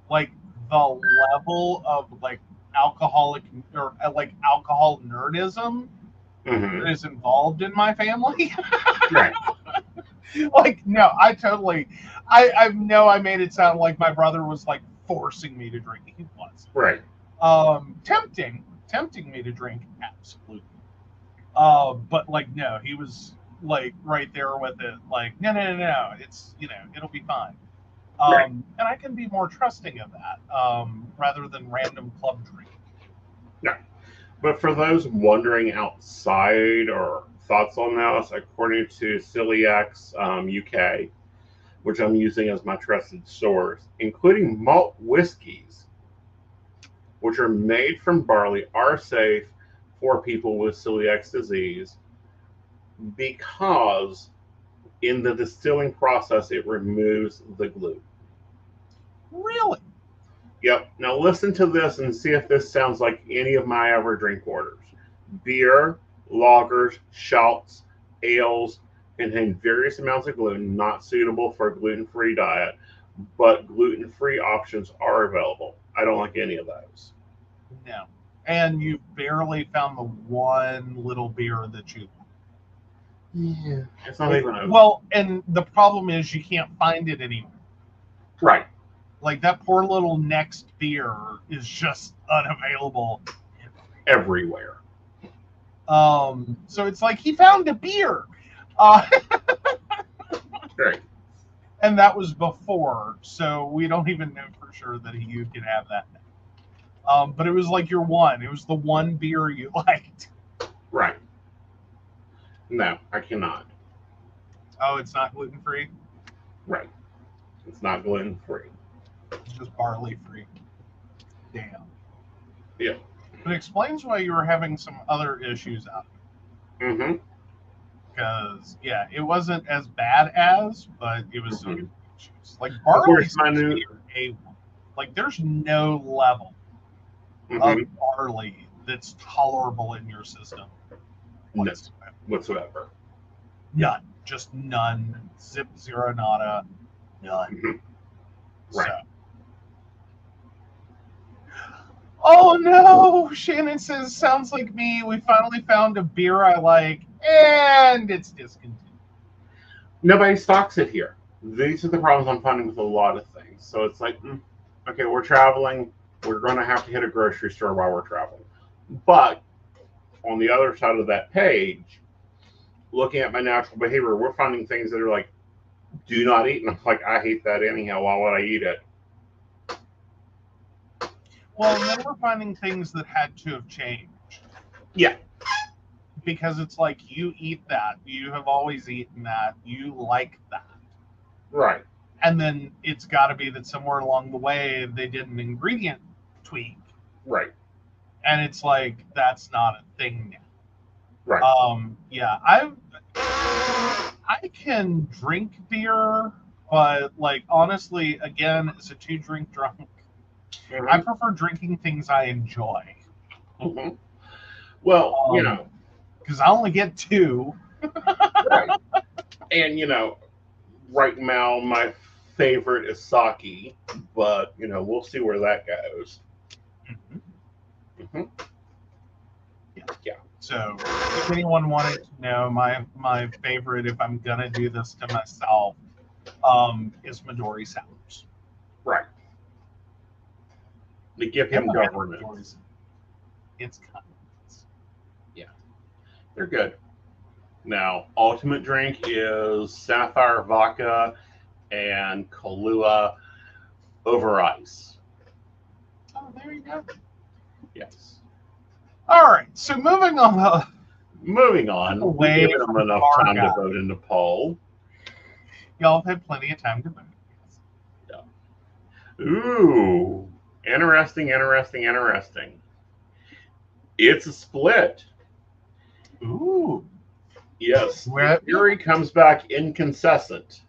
like the level of like alcoholic or like alcohol nerdism that is involved in my family. Right. Like, no, I know I made it sound like my brother was like forcing me to drink. He was. Right. Tempting me to drink, absolutely. But like, no, he was like right there with it, like, no, it's, it'll be fine. Right. And I can be more trusting of that, rather than random club drink. Yeah. But for those wondering outside or thoughts on this, according to Celiacs UK, which I'm using as my trusted source, including malt whiskeys, which are made from barley, are safe for people with celiac disease because in the distilling process, it removes the gluten. Really? Yep. Now listen to this and see if this sounds like any of my ever drink orders. Beer, lagers, shouts, ales contain various amounts of gluten, not suitable for a gluten-free diet, but gluten-free options are available. I don't like any of those. No. And you barely found the one little beer that you Yeah, it's not even open. well, and the problem is you can't find it anywhere. Right. Like that poor little next beer is just unavailable Everywhere. So it's like he found a beer. Uh, Right. and that was before, so we don't even know for sure that you can have that now. But it was like your one. It was the one beer you liked. Right. No, I cannot. Oh, it's not gluten free. Right. It's not gluten free. It's just barley free. Damn. Yeah. But it explains why you were having some other issues out there. Mm-hmm. Because yeah, it wasn't as bad as, but it was some issues. Like Of barley course, my new. A1. Like there's no level Mhm. of barley that's tolerable in your system. No, whatsoever. None. Just none. Zip, zero, nada. None. Mhm. Right. So. Oh no! Shannon says, sounds like me. We finally found a beer I like, and it's discontinued. Nobody stocks it here. These are the problems I'm finding with a lot of things. So it's like, okay, we're traveling. We're going to have to hit a grocery store while we're traveling. But on the other side of that page, looking at my natural behavior, we're finding things that are like, do not eat. And I'm like, I hate that anyhow. Why would I eat it? Well, and then we're finding things that had to have changed. Yeah. Because it's like, you eat that. You have always eaten that. You like that. Right. And then it's got to be that somewhere along the way they did an ingredient tweak. Right. And it's like, that's not a thing now. Right. Yeah, I can drink beer, but like honestly, again, as a 2-drink drunk, I prefer drinking things I enjoy. Mm-hmm. Well, because I only get 2. Right. And right now my favorite is sake, but we'll see where that goes. Mm-hmm. Yeah. So if anyone wanted to know, my favorite, if I'm gonna do this to myself, is Midori sours. Right. To give him governance. It's kind of, They're good. Now, ultimate drink is Sapphire Vodka and Kahlua over ice. Oh, there you go. Yes. All right. So moving on. Moving on. Away We've given them from enough our time guy. to vote in the poll. Y'all have had plenty of time to vote. Yeah. Ooh. Interesting. It's a split. Ooh. Yes. The jury comes back inconsistent.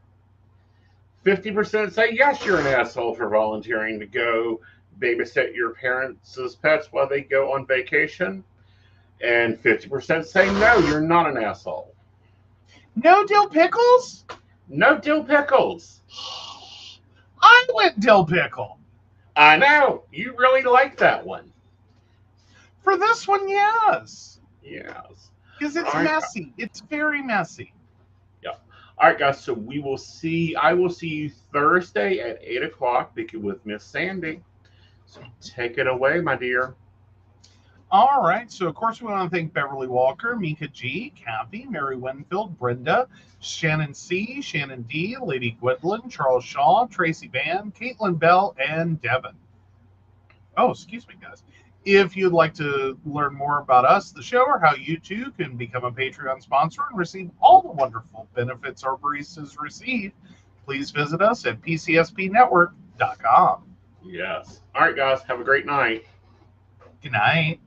50% say yes, you're an asshole for volunteering to go babysit your parents' pets while they go on vacation. And 50% say no, you're not an asshole. No dill pickles? No dill pickles. I went dill pickle. I know. You really like that one. For this one, yes. Yes. Because it's messy. It's very messy. Yeah. All right, guys. So I will see you Thursday at 8 o'clock with Miss Sandy. So take it away, my dear. All right. So, of course, we want to thank Beverly Walker, Mika G, Kathy, Mary Winfield, Brenda, Shannon C, Shannon D, Lady Gwendolyn, Charles Shaw, Tracy Van, Caitlin Bell, and Devin. Oh, excuse me, guys. If you'd like to learn more about us, the show, or how you too can become a Patreon sponsor and receive all the wonderful benefits our baristas receive, please visit us at pcspnetwork.com. Yes. All right, guys. Have a great night. Good night.